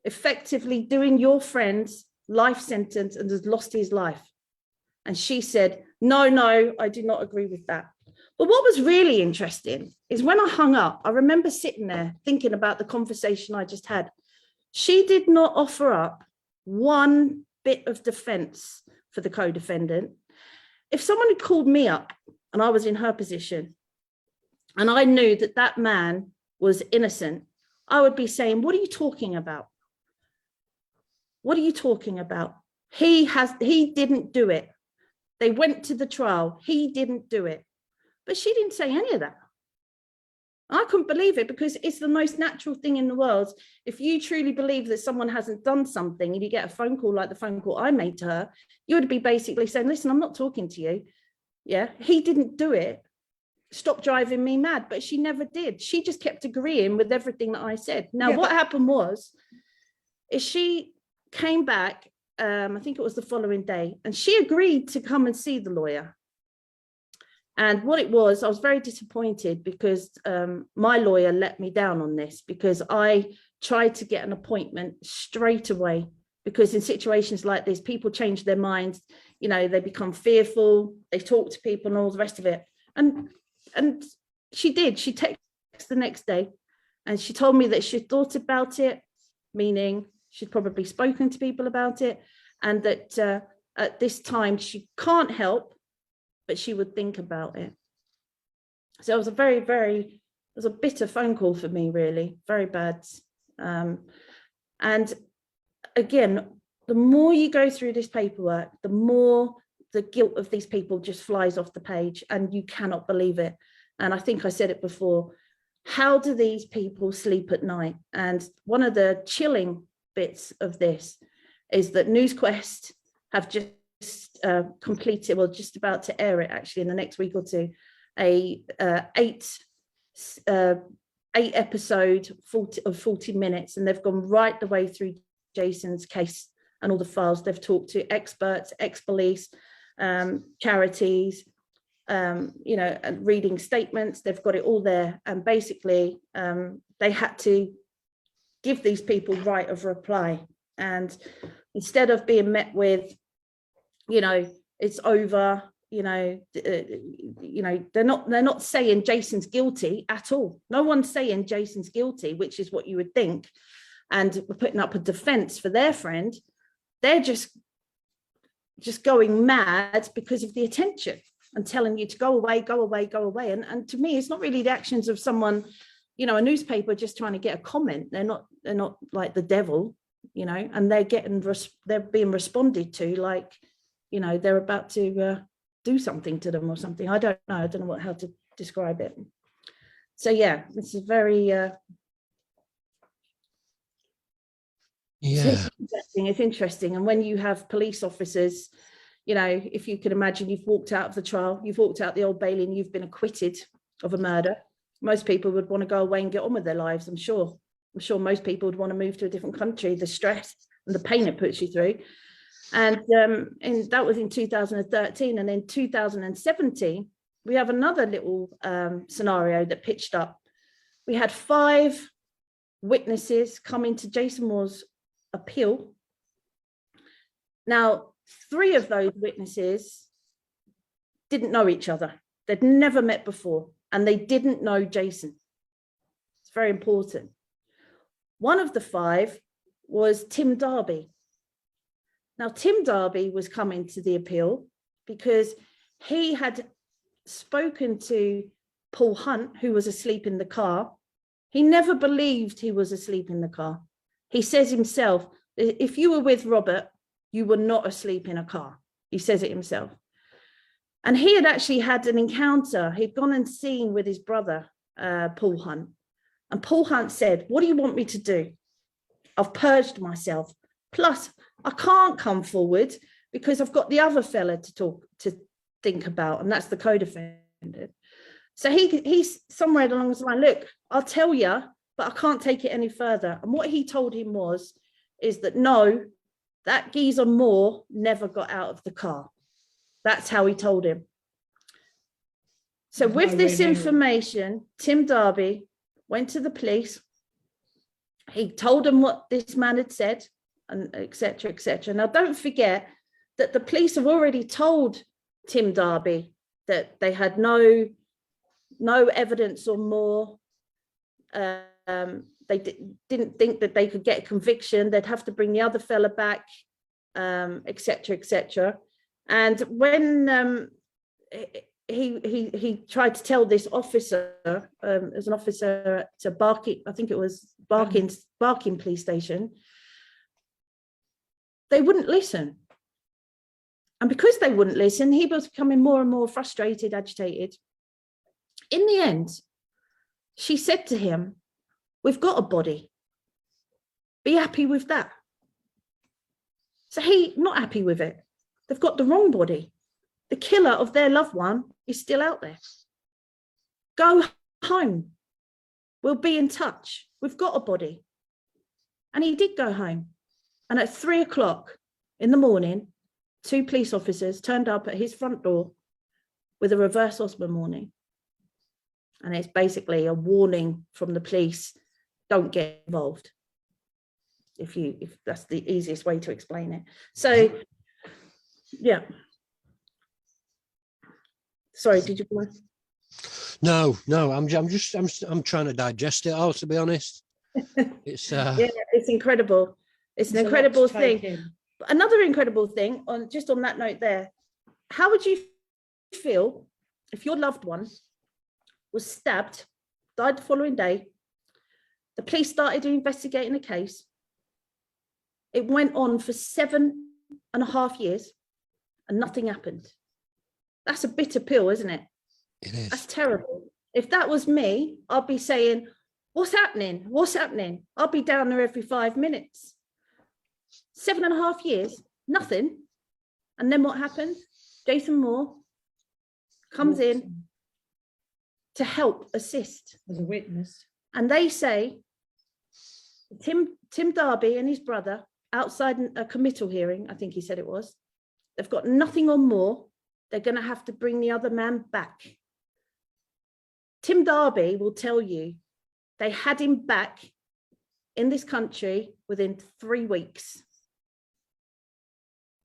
effectively doing your friend's life sentence, and has lost his life? And she said, no, I do not agree with that. But what was really interesting is when I hung up, I remember sitting there thinking about the conversation I just had. She did not offer up one bit of defense for the co-defendant. If someone had called me up and I was in her position and I knew that that man was innocent, I would be saying, what are you talking about? What are you talking about? He didn't do it. They went to the trial. He didn't do it. But she didn't say any of that. I couldn't believe it, because it's the most natural thing in the world. If you truly believe that someone hasn't done something and you get a phone call like the phone call I made to her, you would be basically saying, listen, I'm not talking to you. Yeah, he didn't do it. Stop driving me mad. But she never did. She just kept agreeing with everything that I said. Now, what happened was, is she came back I think it was the following day, and she agreed to come and see the lawyer. And what it was, I was very disappointed because my lawyer let me down on this, because I tried to get an appointment straight away, because in situations like this, people change their minds, you know, they become fearful, they talk to people and all the rest of it. And she did, she texted the next day and she told me that she thought about it, meaning she'd probably spoken to people about it, and that at this time she can't help, but she would think about it. So it was a very, it was a bitter phone call for me, really, very bad. And again, the more you go through this paperwork, the more the guilt of these people just flies off the page, and you cannot believe it. And I think I said it before, how do these people sleep at night? And one of the chilling bits of this is that NewsQuest have just completed, well, just about to air it actually in the next week or two, a 8 episode 40 minutes, and they've gone right the way through Jason's case and all the files. They've talked to experts, ex-police, charities, you know, and reading statements. They've got it all there, and basically they had to give these people right of reply, and instead of being met with, you know, it's over, you know, they're not saying Jason's guilty at all. No one's saying Jason's guilty, which is what you would think, and we're putting up a defense for their friend. They're just going mad because of the attention and telling you to go away, go away, go away. And to me, it's not really the actions of someone, you know, a newspaper just trying to get a comment. They're not like the devil, you know, and they're being responded to like, you know, they're about to do something to them or something. I don't know how to describe it. So yeah, this is very it's interesting. And when you have police officers, you know, if you can imagine, you've walked out of the trial, you've walked out the Old Bailey and you've been acquitted of a murder, most people would want to go away and get on with their lives. I'm sure most people would want to move to a different country, the stress and the pain it puts you through. And that was in 2013. And in 2017, we have another little scenario that pitched up. We had 5 witnesses come into Jason Moore's appeal. Now, 3 of those witnesses didn't know each other. They'd never met before, and they didn't know Jason. It's very important. One of the 5 was Tim Darby. Now, Tim Darby was coming to the appeal because he had spoken to Paul Hunt, who was asleep in the car. He never believed he was asleep in the car. He says himself, if you were with Robert, you were not asleep in a car. He says it himself. And he had actually had an encounter. He'd gone and seen with his brother, Paul Hunt. And Paul Hunt said, what do you want me to do? I've purged myself. Plus, I can't come forward because I've got the other fella to think about, and that's the co-defendant. So he's somewhere along the line, look, I'll tell you, but I can't take it any further. And what he told him is that no, that geezer Moore never got out of the car. That's how he told him. So with this information, Tim Darby went to the police. He told them what this man had said, and et cetera, et cetera. Now, don't forget that the police have already told Tim Darby that they had no evidence or more. They didn't think that they could get a conviction. They'd have to bring the other fella back, et cetera, et cetera. And when he tried to tell this officer, as an officer to Barking, I think it was Barking police station, they wouldn't listen. And because they wouldn't listen, he was becoming more and more frustrated, agitated. In the end, she said to him, we've got a body. Be happy with that. So he not happy with it. They've got the wrong body. The killer of their loved one is still out there. Go home. We'll be in touch. We've got a body. And he did go home. And at 3 o'clock, in the morning, 2 police officers turned up at his front door with a reverse Osborne warning. And it's basically a warning from the police, don't get involved. If that's the easiest way to explain it. So, yeah. Sorry, did you want to? No, I'm trying to digest it all, to be honest. It's Yeah, it's incredible. It's an incredible thing. Another incredible thing on that note there, how would you feel if your loved one was stabbed, died the following day, the police started investigating the case, it went on for 7.5 years and nothing happened? That's a bitter pill, isn't it? It is. That's terrible. If that was me, I'd be saying, what's happening? What's happening? I'll be down there every 5 minutes. 7.5 years, nothing. And then what happened? Jason Moore comes in to help assist. As a witness. And they say, Tim Darby and his brother, outside a committal hearing, I think he said it was, they've got nothing on Moore. They're going to have to bring the other man back. Tim Darby will tell you they had him back in this country within 3 weeks.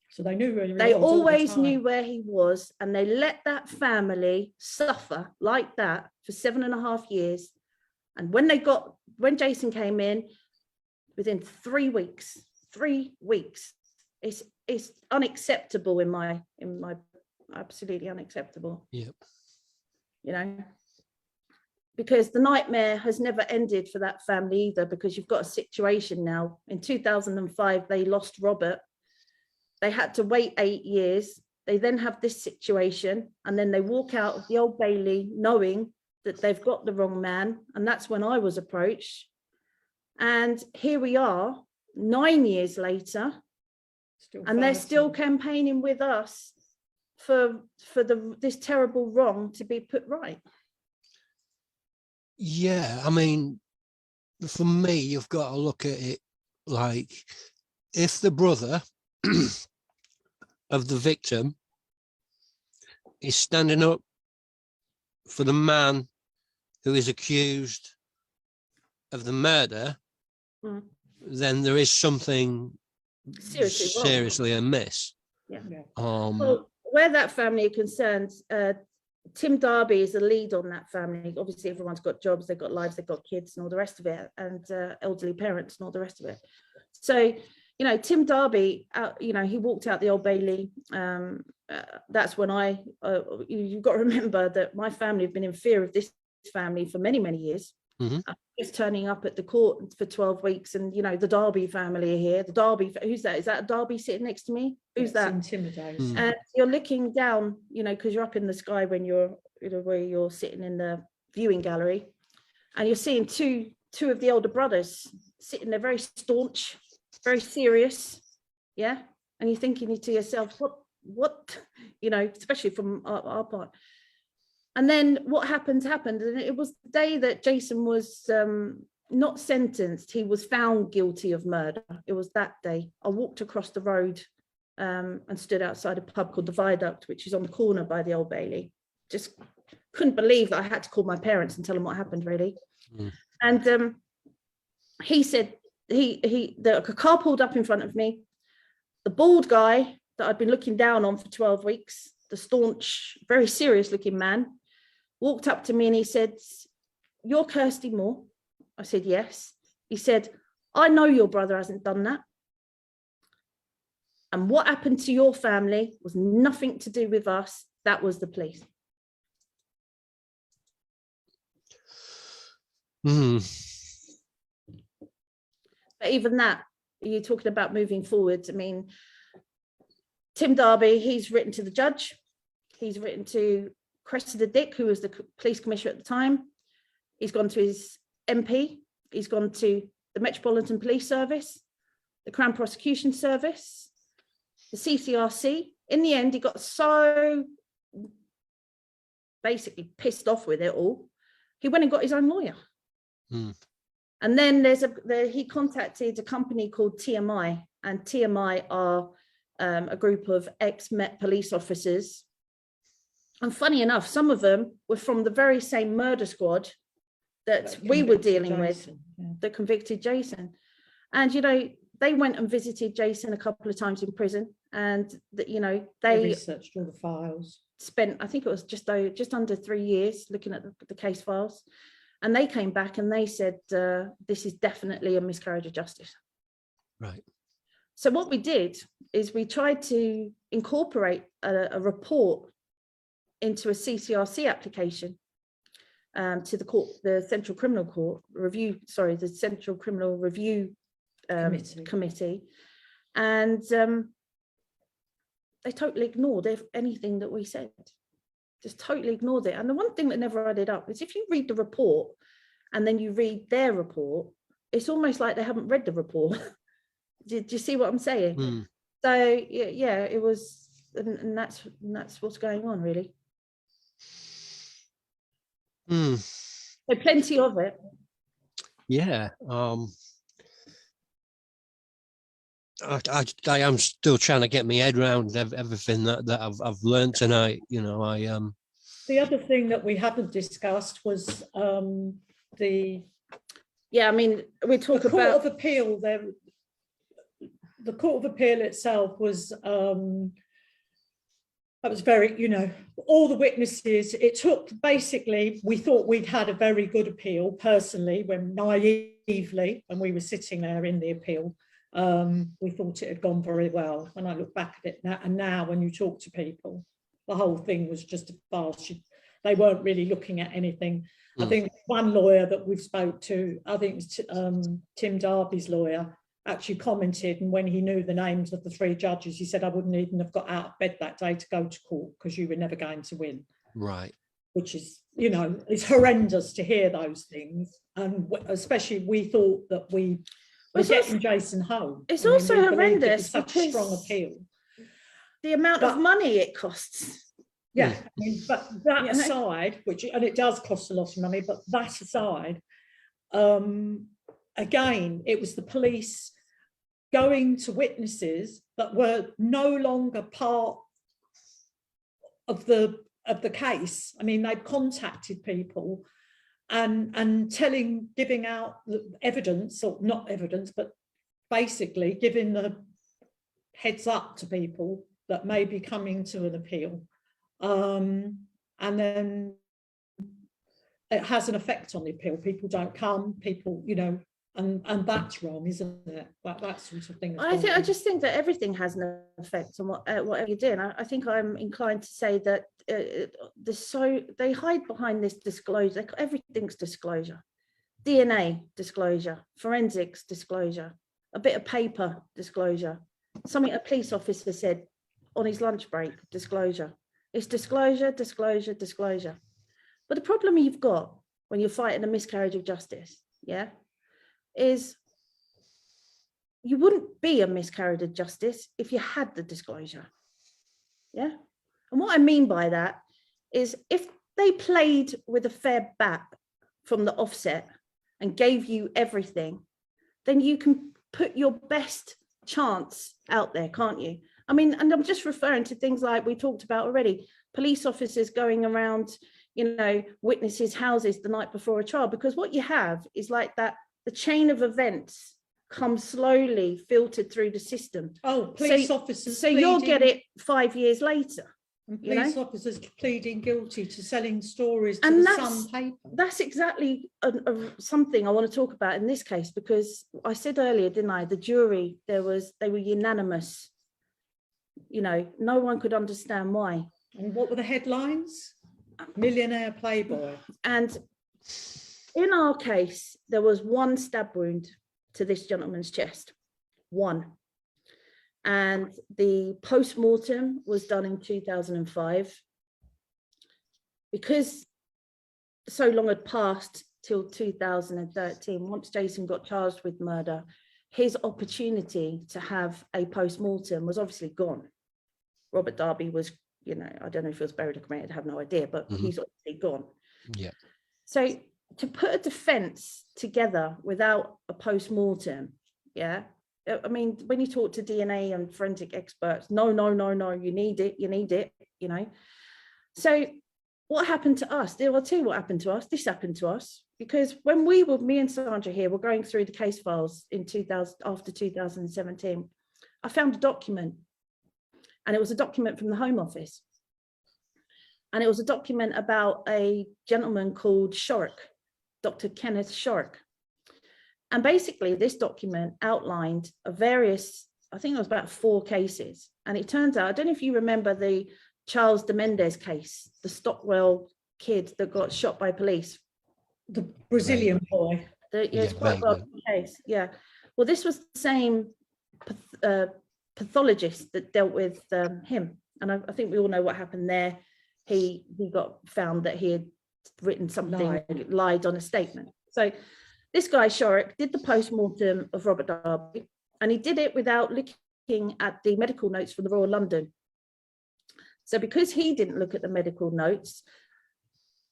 So they knew where he was. They always knew where he was, and they let that family suffer like that for 7.5 years. And when Jason came in, within 3 weeks, it's unacceptable in my absolutely unacceptable. Yep. You know, because the nightmare has never ended for that family either, because you've got a situation now. In 2005, they lost Robert. They had to wait 8 years. They then have this situation, and then they walk out of the Old Bailey knowing that they've got the wrong man. And that's when I was approached. And here we are 9 years later, and they're still campaigning with us for this terrible wrong to be put right. Yeah, I mean, for me, you've got to look at it like, if the brother of the victim is standing up for the man who is accused of the murder, then there is something seriously amiss. Yeah. Well, where that family are concerned, Tim Darby is the lead on that family. Obviously, everyone's got jobs, they've got lives, they've got kids and all the rest of it, and elderly parents and all the rest of it. So, you know, Tim Darby, he walked out the Old Bailey. That's when you've got to remember that my family have been in fear of this family for many, many years. Just turning up at the court for 12 weeks, and the Darby family are here. The Darby, who's that? Is that a Darby sitting next to me? Who's that? Intimidating. And you're looking down, because you're up in the sky when you're, where you're sitting in the viewing gallery, and you're seeing two of the older brothers sitting there, very staunch, very serious, yeah. And you're thinking to yourself, what, especially from our part. And then what happened, and it was the day that Jason was not sentenced, he was found guilty of murder. It was that day. I walked across the road and stood outside a pub called the Viaduct, which is on the corner by the Old Bailey. Just couldn't believe that I had to call my parents and tell them what happened, really. And he said, the car pulled up in front of me. The bald guy that I'd been looking down on for 12 weeks, the staunch, very serious looking man, walked up to me and he said, "You're Kirstie Moore?" I said, "Yes." He said, "I know your brother hasn't done that. And what happened to your family was nothing to do with us. That was the police." But even that, you're talking about moving forward. I mean, Tim Darby, he's written to the judge. He's written to Cressida Dick, who was the police commissioner at the time. He's gone to his MP. He's gone to the Metropolitan Police Service, the Crown Prosecution Service, the CCRC. In the end, he got so basically pissed off with it all, he went and got his own lawyer. And then he contacted a company called TMI, and TMI are a group of ex-Met police officers. And funny enough, some of them were from the very same murder squad that we were dealing with, that convicted Jason. And, you know, they went and visited Jason a couple of times in prison, and that, you know, they researched all the files, spent, I think it was just under 3 years looking at the case files. And they came back and they said, this is definitely a miscarriage of justice. Right. So what we did is we tried to incorporate a report into a CCRC application to the court, the Central Criminal Court Review, sorry, the Central Criminal Review Committee. And they totally ignored anything that we said, just totally ignored it. And the one thing that never added up is if you read the report and then you read their report, it's almost like they haven't read the report. Did you see what I'm saying? Mm. So yeah, it was, and that's what's going on, really. Mm. So plenty of it. Yeah. I am still trying to get my head around everything that I've learned tonight. You know, the other thing that we haven't discussed was yeah, I mean, we talk Court about of Appeal. The Court of Appeal itself was that was very, you know, all the witnesses. It took, basically, we thought we'd had a very good appeal personally, when naively, when we were sitting there in the appeal. We thought it had gone very well. When I look back at it now, and now when you talk to people, the whole thing was just a farce. They weren't really looking at anything. I think one lawyer that we've spoke to, I think it was Tim Darby's lawyer, actually commented, and when he knew the names of the 3 judges, he said, I wouldn't even have got out of bed that day to go to court because you were never going to win. Right. Which is, you know, it's horrendous to hear those things. And especially we thought that we were getting Jason home. It's also horrendous such a strong appeal. The amount of money it costs. Yeah, I mean, but that aside, and it does cost a lot of money, but that aside, again, it was the police going to witnesses that were no longer part of the case. I mean, they'd contacted people and giving out evidence, or not evidence, but basically giving the heads up to people that may be coming to an appeal. And then it has an effect on the appeal. People don't come, people, you know, and that's wrong, isn't it? That sort of thing. I just think that everything has an effect on whatever you're doing. I think I'm inclined to say that they hide behind this disclosure. Everything's disclosure, DNA disclosure, forensics disclosure, a bit of paper disclosure, something a police officer said on his lunch break, disclosure. It's disclosure, disclosure, disclosure. But the problem you've got when you're fighting a miscarriage of justice, yeah, is you wouldn't be a miscarriage of justice if you had the disclosure. Yeah. And what I mean by that is if they played with a fair bat from the offset and gave you everything, then you can put your best chance out there, can't you? I mean, and I'm just referring to things like we talked about already, police officers going around, you know, witnesses' houses the night before a trial, because what you have is like that, the chain of events comes slowly filtered through the system. Oh, police officers. So you'll get it 5 years later. And police officers pleading guilty to selling stories to and the Sun paper. That's exactly something I want to talk about in this case, because I said earlier, didn't I, the jury, they were unanimous. You know, no one could understand why. And what were the headlines? Millionaire playboy. And in our case, there was 1 stab wound to this gentleman's chest, 1. And the post-mortem was done in 2005. Because so long had passed till 2013, once Jason got charged with murder, his opportunity to have a post-mortem was obviously gone. Robert Darby was, you know, I don't know if he was buried or cremated, I have no idea, but he's obviously gone. Yeah. So to put a defense together without a post-mortem, yeah, I mean, when you talk to DNA and forensic experts, no, you need it, you know. So what happened to us? I'll tell you what happened to us. This happened to us because when me and Sandra here were going through the case files in 2000, after 2017, I found a document, and it was a document from the Home Office. And it was a document about a gentleman called Shorrock, Dr. Kenneth Shorrock. And basically this document outlined various, I think it was about 4 cases. And it turns out, I don't know if you remember the Charles de Mendes case, the Stockwell kid that got shot by police. The Brazilian boy. It's quite well case, yeah. Well, this was the same pathologist that dealt with him. And I think we all know what happened there. He got found that he had written something, lied on a statement. So this guy, Shorrock, did the post-mortem of Robert Darby, and he did it without looking at the medical notes from the Royal London. So because he didn't look at the medical notes,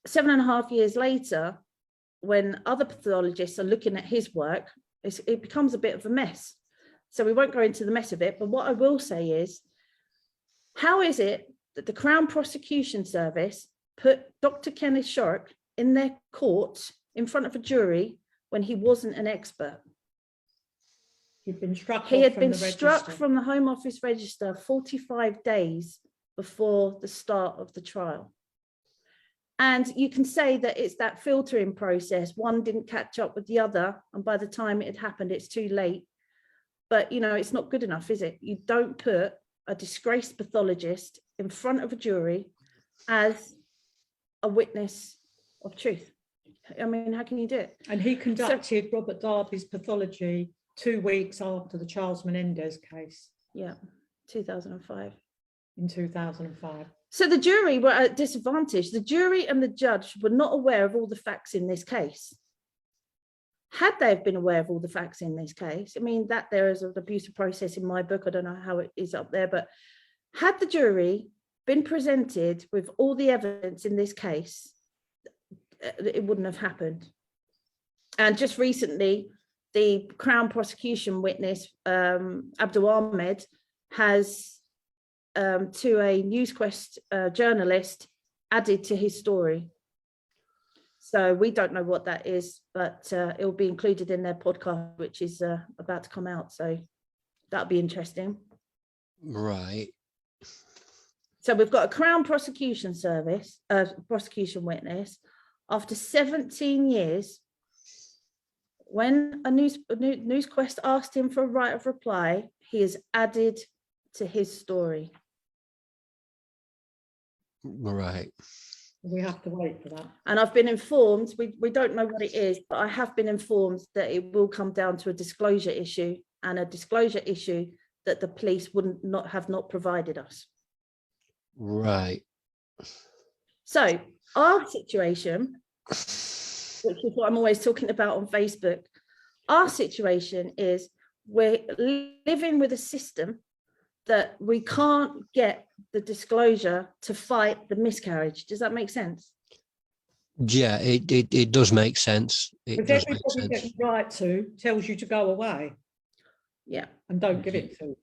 7.5 years later, when other pathologists are looking at his work, it becomes a bit of a mess. So we won't go into the mess of it, but what I will say is, how is it that the Crown Prosecution Service put Dr. Kenneth Shorrock in their court in front of a jury when he wasn't an expert? He'd been struck. He had been struck from the Home Office register 45 days before the start of the trial. And you can say that it's that filtering process. One didn't catch up with the other, and by the time it had happened, it's too late. But, you know, it's not good enough, is it? You don't put a disgraced pathologist in front of a jury as a witness of truth. I mean, how can you do it? And he conducted Robert Darby's pathology 2 weeks after the Charles Menendez case. Yeah, 2005. In 2005. So the jury were at disadvantage. The jury and the judge were not aware of all the facts in this case. Had they have been aware of all the facts in this case, I mean, that there is an abusive process in my book. I don't know how it is up there, but had the jury been presented with all the evidence in this case, it wouldn't have happened. And just recently, the Crown prosecution witness, Abdul Ahmed, has, to a NewsQuest journalist, added to his story. So we don't know what that is, but it will be included in their podcast, which is about to come out. So that'll be interesting. Right. So we've got a Crown prosecution service, prosecution witness. After 17 years, when a NewsQuest asked him for a right of reply, he has added to his story. Right. We have to wait for that. And I've been informed, we don't know what it is, but I have been informed that it will come down to a disclosure issue, and a disclosure issue that the police wouldn't have not provided us. Right. So our situation, which is what I'm always talking about on Facebook, our situation is we're living with a system that we can't get the disclosure to fight the miscarriage. Does that make sense? Yeah, it does make sense. It does make everybody sense. gets right to tells you to go away. Yeah. And don't give it to them.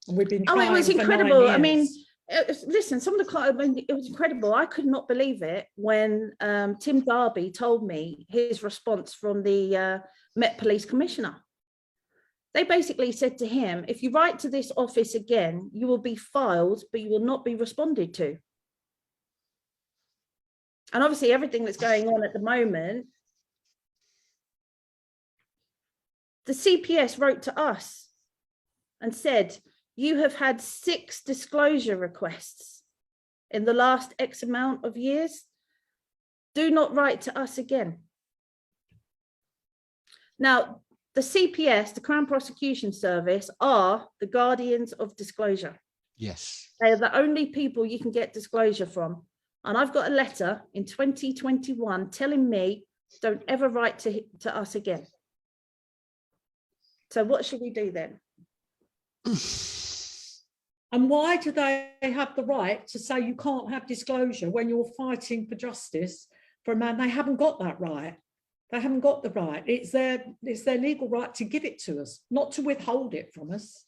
And we've been Oh, trying it was for 9 incredible. I mean, years. listen, some of the, I mean, it was incredible. I could not believe it when Tim Darby told me his response from the Met Police Commissioner. They basically said to him, if you write to this office again, you will be filed, but you will not be responded to. And obviously everything that's going on at the moment, the CPS wrote to us and said, you have had 6 disclosure requests in the last X amount of years. Do not write to us again. Now, the CPS, the Crown Prosecution Service, are the guardians of disclosure. Yes. They are the only people you can get disclosure from. And I've got a letter in 2021 telling me, don't ever write to us again. So what should we do then? And why do they have the right to say you can't have disclosure when you're fighting for justice for a man? They haven't got that right. They haven't got the right. It's their legal right to give it to us, not to withhold it from us.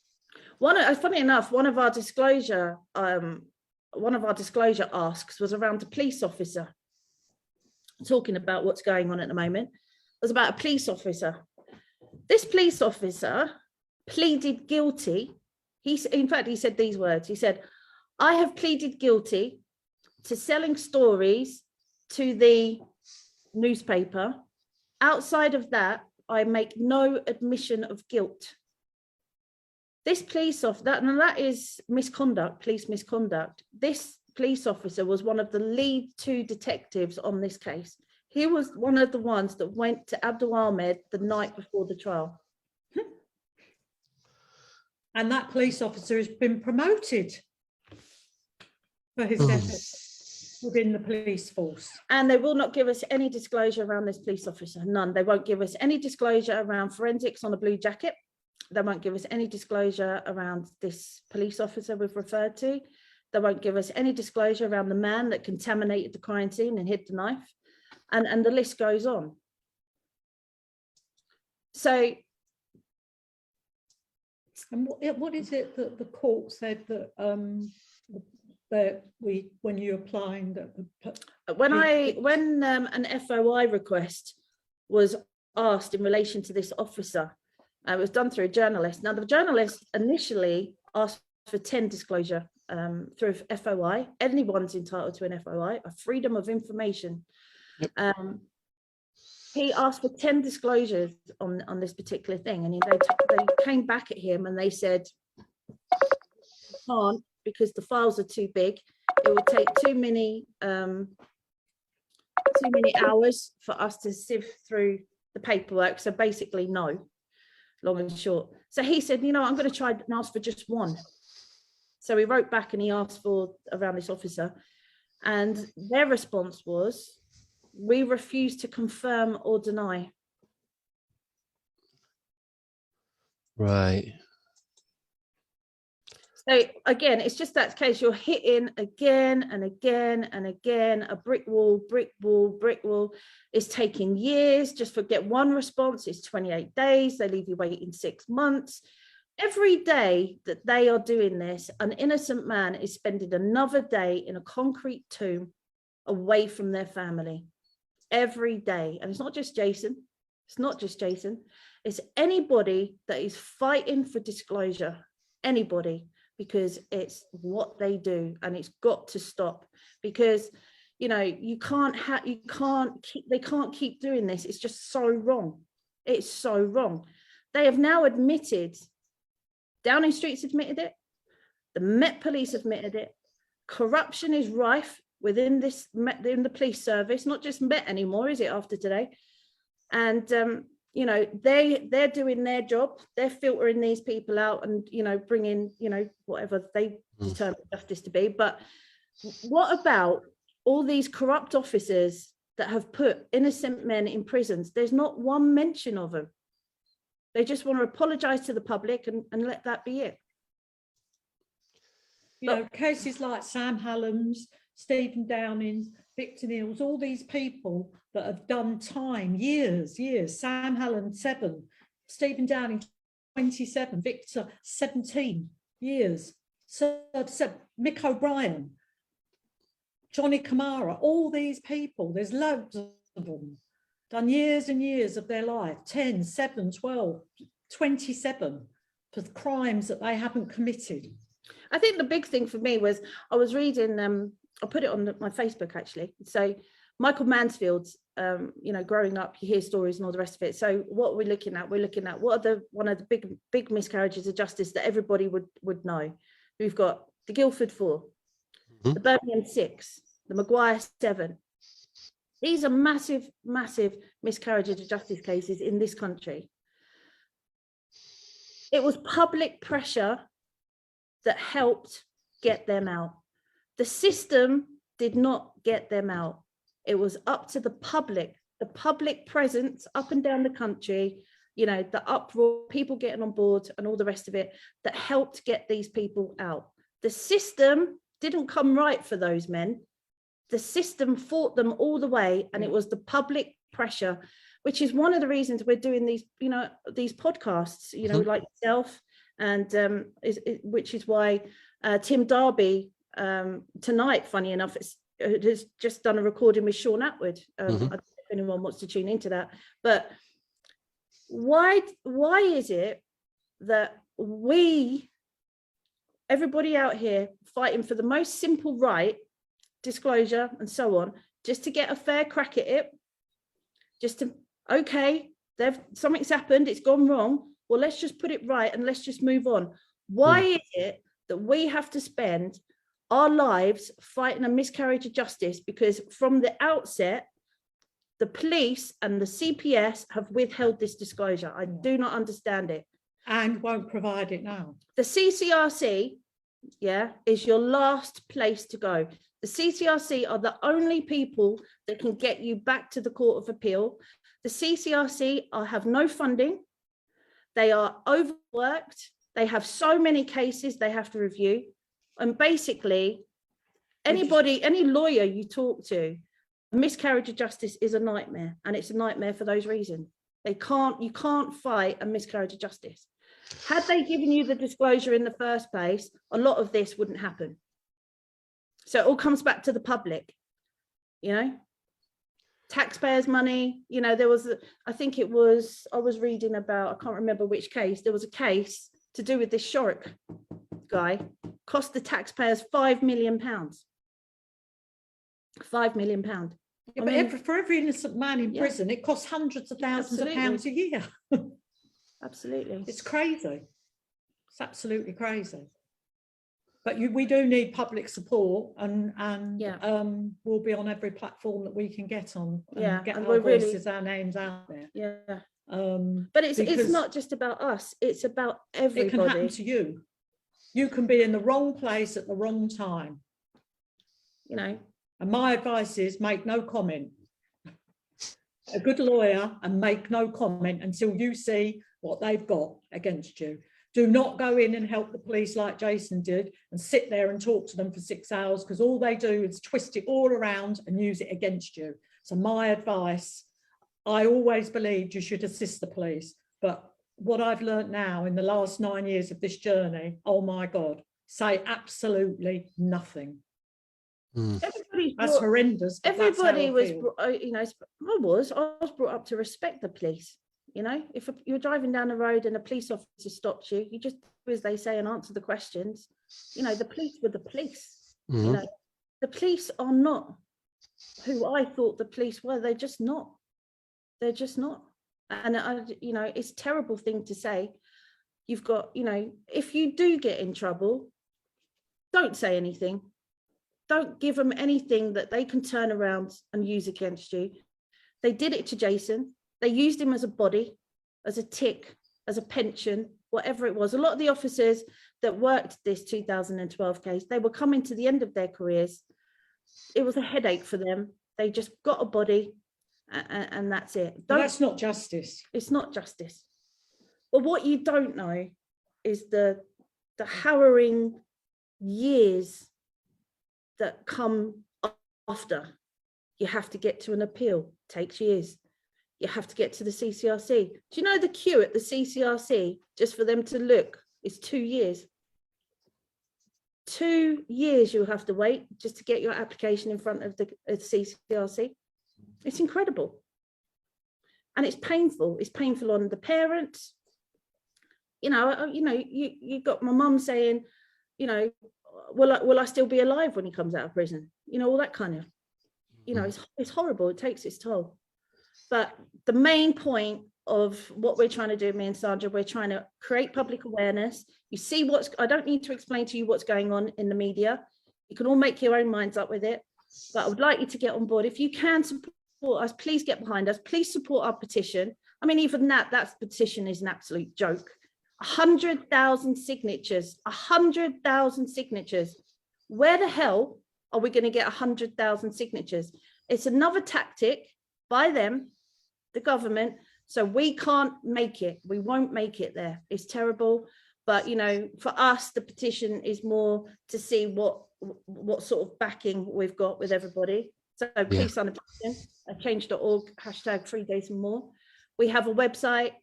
Funny enough, one of our disclosure asks was around a police officer, talking about what's going on at the moment. It was about a police officer. This police officer pleaded guilty. In fact, he said these words. He said, "I have pleaded guilty to selling stories to the newspaper. Outside of that, I make no admission of guilt." This police officer, and that is misconduct, police misconduct. This police officer was one of the lead 2 detectives on this case. He was one of the ones that went to Abdul Ahmed the night before the trial. And that police officer has been promoted for his efforts within the police force. And they will not give us any disclosure around this police officer, none. They won't give us any disclosure around forensics on a blue jacket. They won't give us any disclosure around this police officer we've referred to. They won't give us any disclosure around the man that contaminated the crime scene and hid the knife. And the list goes on. So. And what is it that the court said that when you're applying that when an FOI request was asked in relation to this officer, it was done through a journalist. Now the journalist initially asked for 10 disclosure through FOI. Anyone's entitled to an FOI, a freedom of information. Yep. He asked for 10 disclosures on this particular thing, and they came back at him and they said, "Can't, because the files are too big. It would take too many hours for us to sift through the paperwork. So basically, no, long and short." So he said, "I'm going to try and ask for just one." So he wrote back and he asked for around this officer, and their response was, "We refuse to confirm or deny." Right. So again, it's just that case. You're hitting again and again and again, a brick wall, brick wall, brick wall. It's taking years. Just for get one response, it's 28 days. They leave you waiting 6 months. Every day that they are doing this, an innocent man is spending another day in a concrete tomb away from their family. Every day. And it's not just Jason. It's not just Jason. It's anybody that is fighting for disclosure. Anybody. Because it's what they do, and it's got to stop. Because they can't keep doing this. It's just so wrong. It's so wrong. They have now admitted, Downing Street's admitted it, the Met Police admitted it, corruption is rife within the police service, not just Met anymore, is it, after today? And they're doing their job. They're filtering these people out and bringing whatever they determine justice to be. But what about all these corrupt officers that have put innocent men in prisons? There's not one mention of them. They just want to apologize to the public and let that be it. Cases like Sam Hallam's, Stephen Downing's, Victor Neal's, all these people that have done time, years. Sam Hallam, 7, Stephen Downing, 27, Victor, 17 years. So Mick O'Brien, Johnny Camara, all these people, there's loads of them, done years and years of their life, 10, 7, 12, 27, for crimes that they haven't committed. I think the big thing for me was, I was reading, I put it on my Facebook actually. So Michael Mansfield's, growing up, you hear stories and all the rest of it. So what are we looking at? We're looking at what are one of the big miscarriages of justice that everybody would know. We've got the Guildford 4, the Birmingham 6, the Maguire 7. These are massive, massive miscarriages of justice cases in this country. It was public pressure that helped get them out. The system did not get them out. It was up to the public presence up and down the country, the uproar, people getting on board and all the rest of it, that helped get these people out. The system didn't come right for those men. The system fought them all the way, and it was the public pressure. which is one of the reasons we're doing these, you know, these podcasts, you know, like yourself, and which is why Tim Darby tonight, funny enough, has just done a recording with Sean Atwood. I don't know if anyone wants to tune into that, but why is it that everybody out here fighting for the most simple right, disclosure and so on, just to get a fair crack at it, just to, okay, something's happened, it's gone wrong, well, let's just put it right and let's just move on. Why is it that we have to spend our lives fighting a miscarriage of justice? Because from the outset, the police and the CPS have withheld this disclosure. I do not understand it. And won't provide it now. The CCRC, is your last place to go. The CCRC are the only people that can get you back to the Court of Appeal. The CCRC have no funding. They are overworked. They have so many cases they have to review. And basically, any lawyer you talk to, a miscarriage of justice is a nightmare, and it's a nightmare for those reasons. You can't fight a miscarriage of justice. Had they given you the disclosure in the first place, a lot of this wouldn't happen. So it all comes back to the public, you know, taxpayers' money. You know, there was, I was reading about, I can't remember which case, there was a case to do with this Shorrock guy, cost the taxpayers £5 million. £5 million. Yeah, but for every innocent man in prison, it costs hundreds of thousands of pounds a year. Absolutely. It's crazy. It's absolutely crazy. But we do need public support, and we'll be on every platform that we can get on. And get our voices, our names out there. Yeah. But it's not just about us. It's about everybody. It can happen to you. You can be in the wrong place at the wrong time. You know. And my advice is make no comment. A good lawyer, and make no comment until you see what they've got against you. Do not go in and help the police like Jason did and sit there and talk to them for 6 hours, because all they do is twist it all around and use it against you. So my advice, I always believed you should assist the police. But what I've learned now in the last 9 years of this journey, oh my God, say absolutely nothing. That's horrendous. Everybody was, you know, I was brought up to respect the police. You know, if you're driving down the road and a police officer stops you, you just do as they say and answer the questions. You know, the police were the police. You know, the police are not who I thought the police were. They're just not. They're just not. And you know, it's a terrible thing to say. You've got, you know, if you do get in trouble, don't say anything. Don't give them anything that they can turn around and use against you. They did it to Jason. They used him as a body, as a tick, as a pension, whatever it was. A lot of the officers that worked this 2012 case, they were coming to the end of their careers. It was a headache for them. They just got a body and that's it. That's not justice. It's not justice. But what you don't know is the harrowing years that come after. You have to get to an appeal, takes years. You have to get to the CCRC. Do you know the queue at the CCRC, just for them to look, is 2 years? 2 years you'll have to wait just to get your application in front of the CCRC. It's incredible. And it's painful. It's painful on the parents. You got my mum saying, you know, will I still be alive when he comes out of prison? You know, all that kind of, you know, it's horrible. It takes its toll. But the main point of what we're trying to do, me and Sandra, we're trying to create public awareness. You see I don't need to explain to you what's going on in the media. You can all make your own minds up with it. But I would like you to get on board. If you can support us, please get behind us. Please support our petition. I mean, even that petition is an absolute joke. 100,000 signatures, 100,000 signatures. Where the hell are we going to get 100,000 signatures? It's another tactic by them, the government, so we can't make it. We won't make it there. It's terrible. But, you know, for us, the petition is more to see what sort of backing we've got with everybody. So please sign a petition at change.org, hashtag 3 days and more. We have a website,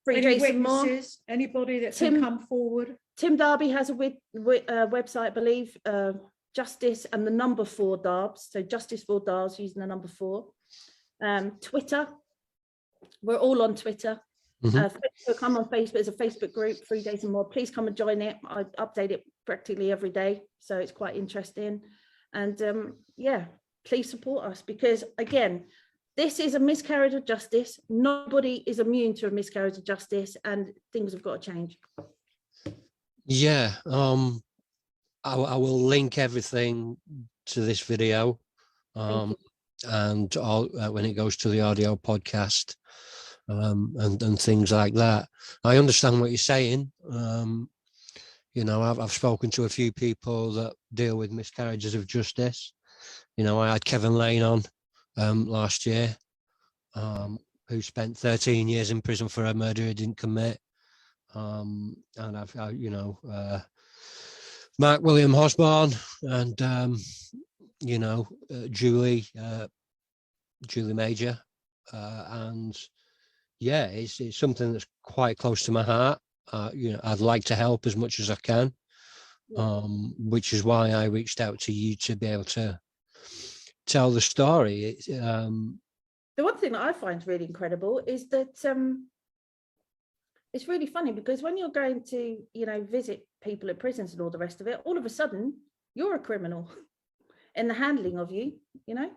3 Any days and more. witnesses, anybody that can come forward? Tim Darby has a website, I believe, Justice and the number 4 Darbs. So Justice for Darbs using the number 4. Twitter, we're all on Twitter. Facebook, I'm on Facebook. There's a Facebook group, 3 days and more. Please come and join it. I update it practically every day, so it's quite interesting. And yeah, please support us, because again, this is a miscarriage of justice. Nobody is immune to a miscarriage of justice, and things have got to change. Yeah, I will link everything to this video, and all when it goes to the audio podcast, and things like that. I understand what you're saying. You know, I've spoken to a few people that deal with miscarriages of justice. You know, I had Kevin Lane on last year, who spent 13 years in prison for a murder he didn't commit. And you know, Mark William Osborne, and you know, Julie Major, and yeah, it's something that's quite close to my heart. You know, I'd like to help as much as I can, which is why I reached out to you to be able to tell the story. The one thing that I find really incredible is that it's really funny, because when you're going to, you know, visit people at prisons and all the rest of it, all of a sudden you're a criminal in the handling of you. You know,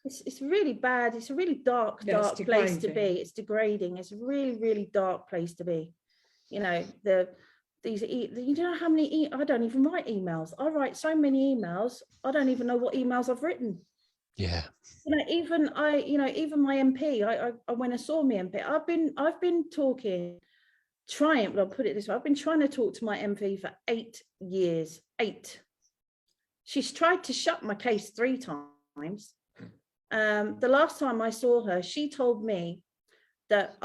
it's really bad. It's a really dark place to be. It's degrading. It's a really, really dark place to be. You know, you know how many I don't even write emails. I write so many emails, I don't even know what emails I've written. Yeah. You know, even my MP, I when I saw my MP, I've been talking, I'll put it this way, I've been trying to talk to my MP for 8 years. 8. She's tried to shut my case 3 times. The last time I saw her, she told me that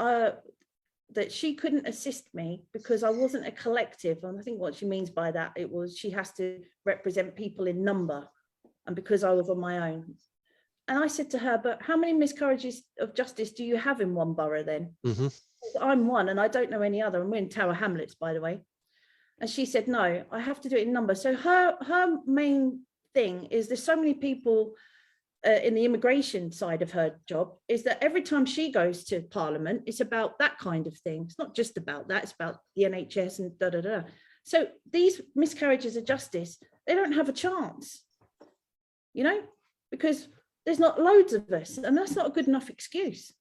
she couldn't assist me because I wasn't a collective. And I think what she means by that, it was she has to represent people in number, and because I was on my own. And I said to her, but how many miscarriages of justice do you have in one borough then? I'm one, and I don't know any other. And we're in Tower Hamlets, by the way. And she said, no, I have to do it in number. So her main thing is there's so many people in the immigration side of her job, is that every time she goes to Parliament, it's about that kind of thing. It's not just about that, it's about the NHS and da-da-da. So these miscarriages of justice, they don't have a chance, you know, because there's not loads of us, and that's not a good enough excuse.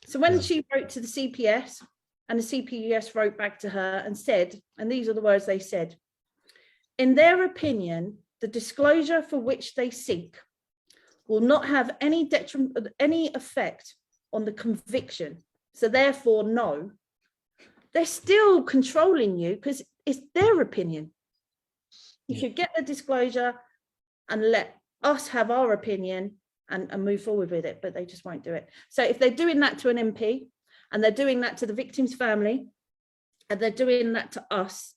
So when she wrote to the CPS, and the CPS wrote back to her and said, and these are the words they said, in their opinion, the disclosure for which they seek will not have any effect on the conviction. So therefore, no. They're still controlling you because it's their opinion. You should get the disclosure and let us have our opinion and move forward with it, but they just won't do it. So if they're doing that to an MP, and they're doing that to the victim's family, and they're doing that to us,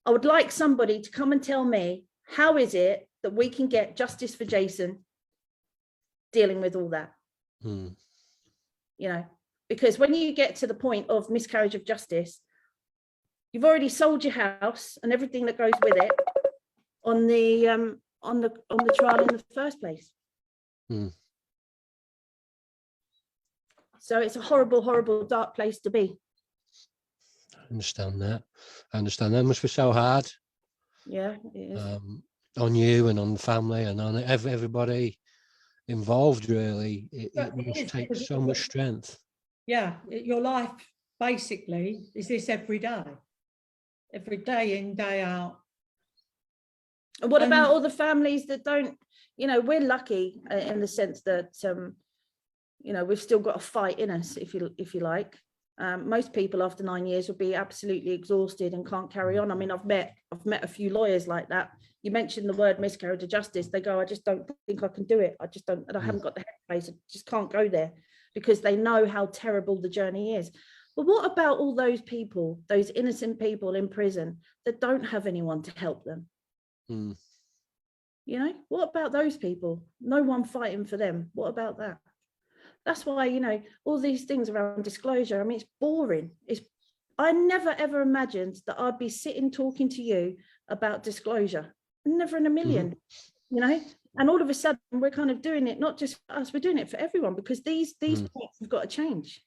I would like somebody to come and tell me, how is it that we can get justice for Jason dealing with all that? You know, because when you get to the point of miscarriage of justice, you've already sold your house and everything that goes with it on the trial in the first place. So it's a horrible, horrible, dark place to be. I understand that. It must be so hard. Yeah, it is. On you and on the family and on everybody involved, really. It must take so much strength. Yeah, your life basically is this every day in, day out. And what about all the families that don't, you know, we're lucky in the sense that, you know, we've still got a fight in us, if you like. Most people after 9 years will be absolutely exhausted and can't carry on. I mean, I've met a few lawyers like that. You mentioned the word miscarriage of justice. They go, I just don't think I can do it. I haven't got the headspace. I just can't go there, because they know how terrible the journey is. But what about all those people, those innocent people in prison that don't have anyone to help them? You know, what about those people? No one fighting for them. What about that? That's why, you know, all these things around disclosure, I mean, it's boring. I never ever imagined that I'd be sitting talking to you about disclosure. Never in a million, you know. And all of a sudden we're kind of doing it, not just for us, we're doing it for everyone, because these points have got to change.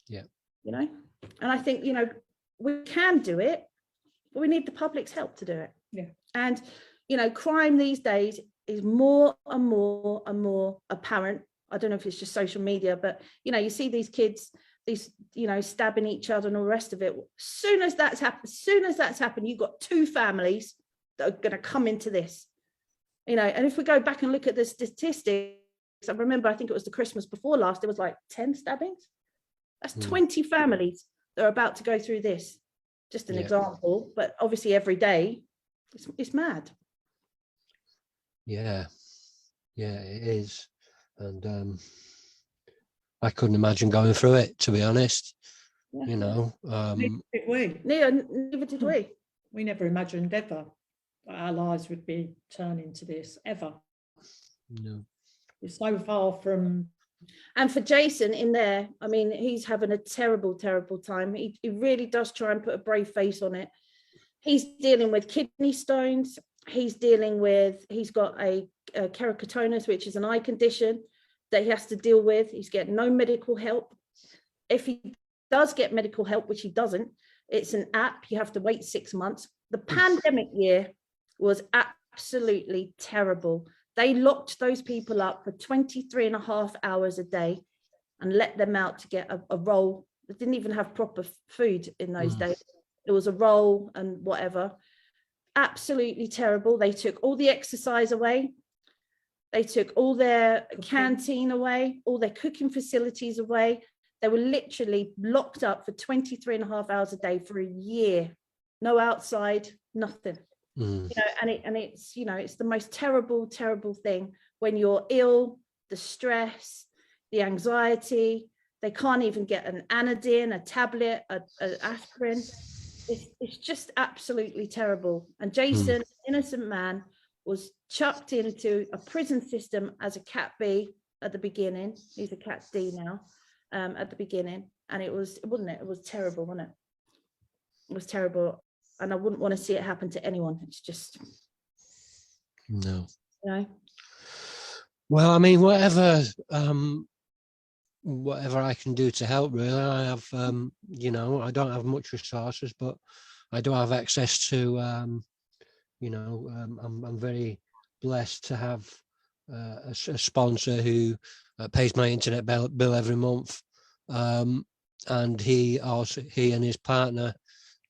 Yeah. You know, and I think, you know, we can do it, but we need the public's help to do it. Yeah. And, you know, crime these days is more and more and more apparent. I don't know if it's just social media, but, you know, you see these kids, these, you know, stabbing each other and all the rest of it. As soon as that's happened, you've got two families that are going to come into this, you know. And if we go back and look at the statistics, I remember, I think it was the Christmas before last, there was like 10 stabbings. That's 20 families that are about to go through this. Just an example, but obviously every day it's mad. Yeah, it is. And I couldn't imagine going through it, to be honest. Yeah. You know, Neither did we. Neither did we. We never imagined ever that our lives would be turning to this, ever. no. It's so far from. And for Jason in there, I mean, he's having a terrible, terrible time. He really does try and put a brave face on it. He's dealing with kidney stones. He's got a keratoconus, which is an eye condition that he has to deal with. He's getting no medical help. If he does get medical help, which he doesn't, it's an app. You have to wait 6 months. The pandemic year was absolutely terrible. They locked those people up for 23 and a half hours a day and let them out to get a roll. They didn't even have proper food in those days. It was a roll and whatever. Absolutely terrible. They took all the exercise away. They took all their canteen away, all their cooking facilities away. They were literally locked up for 23 and a half hours a day for a year. No outside, nothing. You know, and it's, you know, it's the most terrible, terrible thing when you're ill, the stress, the anxiety. They can't even get an Anodine, a tablet, an aspirin. It's just absolutely terrible. And Jason, innocent man, was chucked into a prison system as a Cat B at the beginning. He's a Cat D now, at the beginning. And it was terrible, wasn't it? It was terrible. And I wouldn't want to see it happen to anyone. It's just, No. you know. Well, I mean, whatever I can do to help, really. I have, you know, I don't have much resources, but I do have access to, you know, I'm very blessed to have a sponsor who pays my internet bill every month, and he and his partner,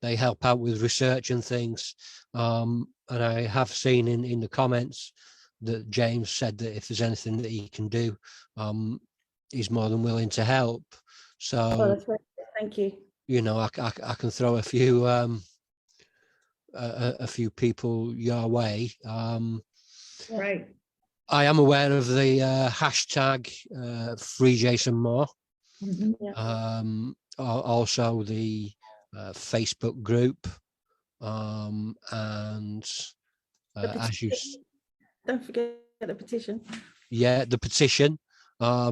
they help out with research and things. And I have seen in the comments that James said that if there's anything that he can do, he's more than willing to help. So, That's very good. Thank you. You know, I can throw a few people your way. Right. I am aware of the hashtag Free Jason Moore. Also the Facebook group, and as you don't forget the petition. Yeah, the petition. I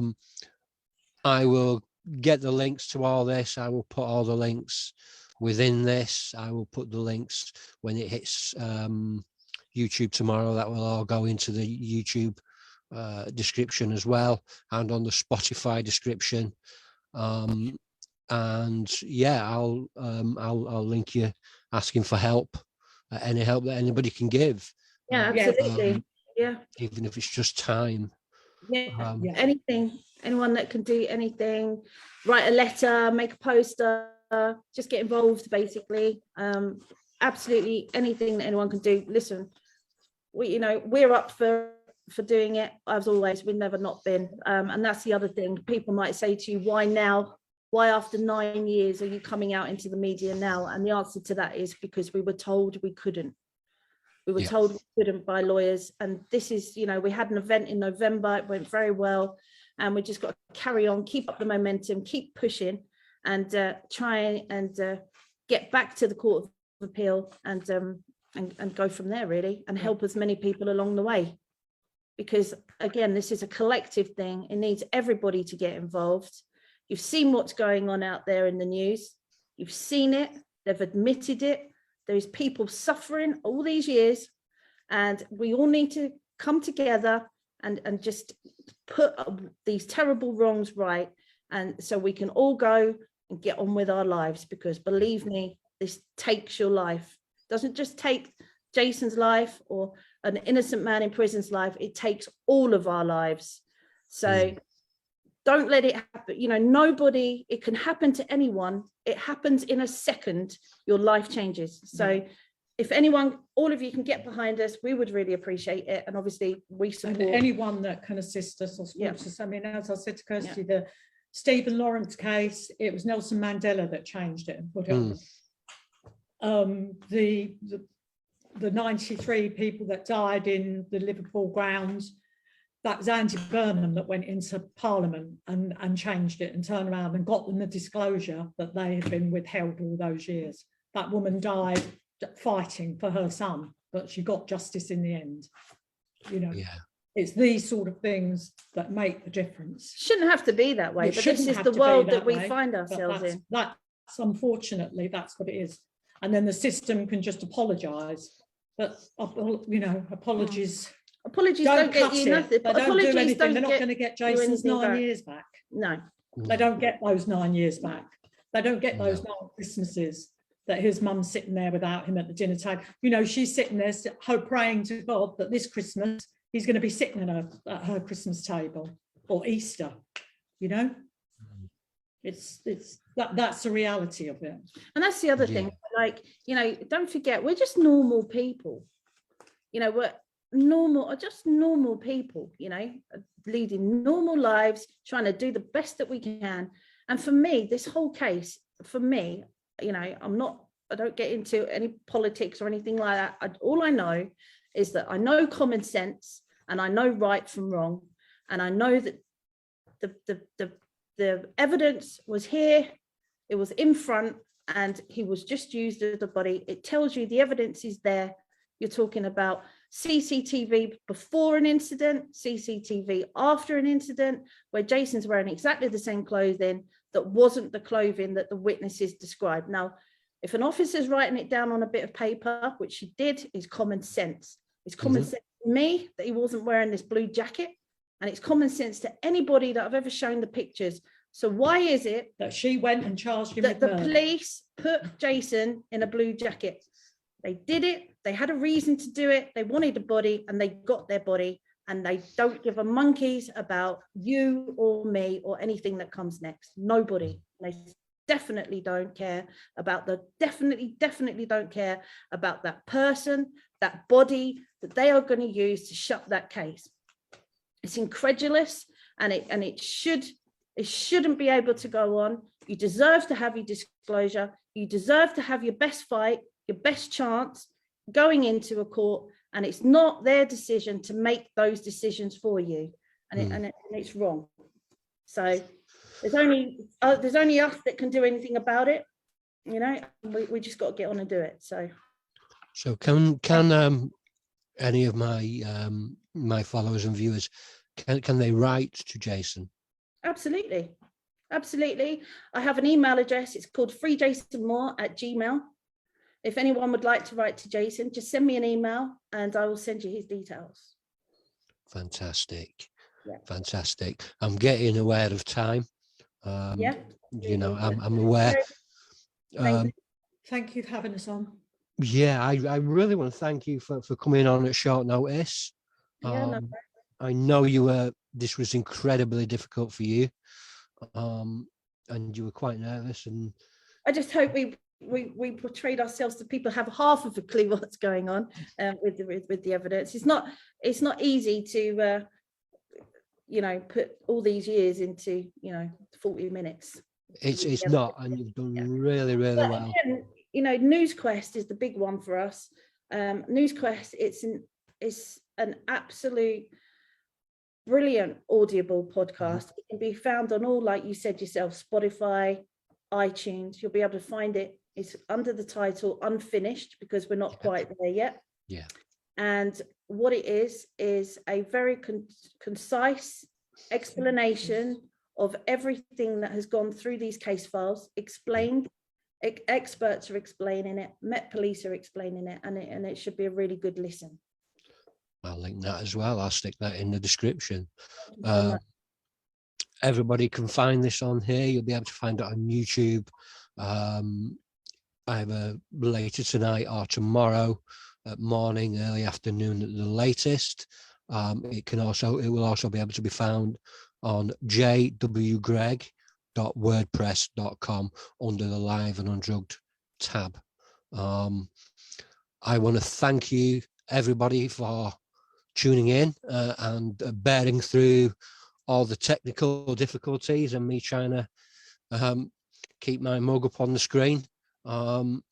will get the links to all this. I will put all the links within this. I will put the links when it hits YouTube tomorrow. That will all go into the YouTube description as well, and on the Spotify description. And yeah, I'll link you asking for help, any help that anybody can give. Yeah, absolutely. Even if it's just time. Anything, anyone that can do anything, write a letter, make a poster, just get involved, basically. Absolutely anything that anyone can do. Listen, we're up for doing it, as always. We've never not been, and that's the other thing. People might say to you, why now? Why after 9 years are you coming out into the media now? And the answer to that is because we were told we couldn't. We were told we couldn't by lawyers. And this is, we had an event in November. It went very well. And we just got to carry on, keep up the momentum, keep pushing, and try and get back to the Court of Appeal and and go from there, really, and help as many people along the way. Because again, this is a collective thing. It needs everybody to get involved. You've seen what's going on out there in the news. You've seen it. They've admitted it. There's people suffering all these years, and we all need to come together and just put these terrible wrongs right. And so we can all go and get on with our lives, because believe me, this takes your life. It doesn't just take Jason's life or an innocent man in prison's life. It takes all of our lives. So don't let it happen. You know, nobody, it can happen to anyone. It happens in a second. Your life changes. So if anyone, all of you can get behind us, we would really appreciate it. And obviously we support. And anyone that can assist us or support us. I mean, as I said to Kirstie, the Stephen Lawrence case, it was Nelson Mandela that changed it and put it on. The 93 people that died in the Liverpool grounds, that was Andy Burnham that went into Parliament and changed it and turned around and got them the disclosure that they had been withheld all those years. That woman died fighting for her son, but she got justice in the end. You know, it's these sort of things that make the difference. Shouldn't have to be that way, but this is the world that we find ourselves in. That's unfortunately, that's what it is. And then the system can just apologise. But, you know, apologies don't get you nothing. They don't do anything. They're not going to get Jason's 9 years back. No. They don't get those 9 years back. They don't get those 9 Christmases that his mum's sitting there without him at the dinner table. You know, she's sitting there praying to God that this Christmas he's going to be sitting at her Christmas table, or Easter, you know. It's that's the reality of it. And that's the other thing, like, you know, don't forget, we're just normal people. You know, we're just normal people, you know, leading normal lives, trying to do the best that we can. And for me, this whole case, for me, you know, I don't get into any politics or anything like that. All I know is that I know common sense, and I know right from wrong, and I know that the evidence was here, it was in front, and he was just used as a body. It tells you the evidence is there. You're talking about CCTV before an incident, CCTV after an incident, where Jason's wearing exactly the same clothing that wasn't the clothing that the witnesses described. Now, if an officer's writing it down on a bit of paper, which she did, is common sense. It's common sense to me that he wasn't wearing this blue jacket, and it's common sense to anybody that I've ever shown the pictures. So why is it that she went and charged him that with the murder? police put Jason in a blue jacket? They did it. They had a reason to do it. They wanted a body, and they got their body, and they don't give a monkeys about you or me or anything that comes next. Nobody. They definitely don't care about definitely don't care about that person, that body that they are going to use to shut that case. It's incredulous, and it shouldn't be able to go on. You deserve to have your disclosure. You deserve to have your best fight, your best chance going into a court, and it's not their decision to make those decisions for you, and it's wrong. So there's only us that can do anything about it, you know. We just got to get on and do it. So can any of my followers and viewers, can they write to Jason? Absolutely. I have an email address. It's called freejasonmoore@gmail.com. If anyone would like to write to Jason, just send me an email and I will send you his details. Fantastic. I'm getting aware of time. You know, I'm aware. Thank you for having us on. Yeah, I really want to thank you for coming on at short notice. I know this was incredibly difficult for you, and you were quite nervous. And I just hope we portrayed ourselves so people have half of a clue what's going on with the evidence. It's not easy to you know, put all these years into, you know, 40 minutes. It's not, and you've done really well. Again, you know, NewsQuest is the big one for us. NewsQuest, it's an absolute brilliant audible podcast. It can be found on all, like you said yourself, Spotify, iTunes. You'll be able to find it It's under the title Unfinished, because we're not quite there yet. Yeah. And what it is a very concise explanation of everything that has gone through these case files, explained. Experts are explaining it, Met Police are explaining it, and it should be a really good listen. I'll link that as well. I'll stick that in the description. Thank you so much. Everybody can find this on here. You'll be able to find it on YouTube either later tonight or tomorrow morning, early afternoon at the latest. It will also be able to be found on jwgreg.wordpress.com under the Live and Undrugged tab. I want to thank you, everybody, for tuning in and bearing through all the technical difficulties and me trying to keep my mug up on the screen. But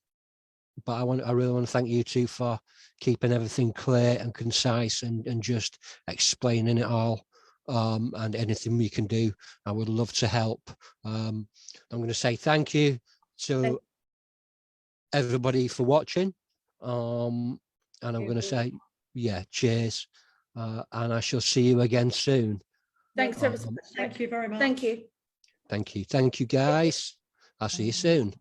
I really want to thank you two for keeping everything clear and concise and just explaining it all. And anything we can do, I would love to help. I'm going to say thank you to everybody for watching. And I'm going to say, yeah, cheers. And I shall see you again soon. Thanks ever so much. Thank you very much. Thank you. Thank you. Thank you, guys. I'll see you soon.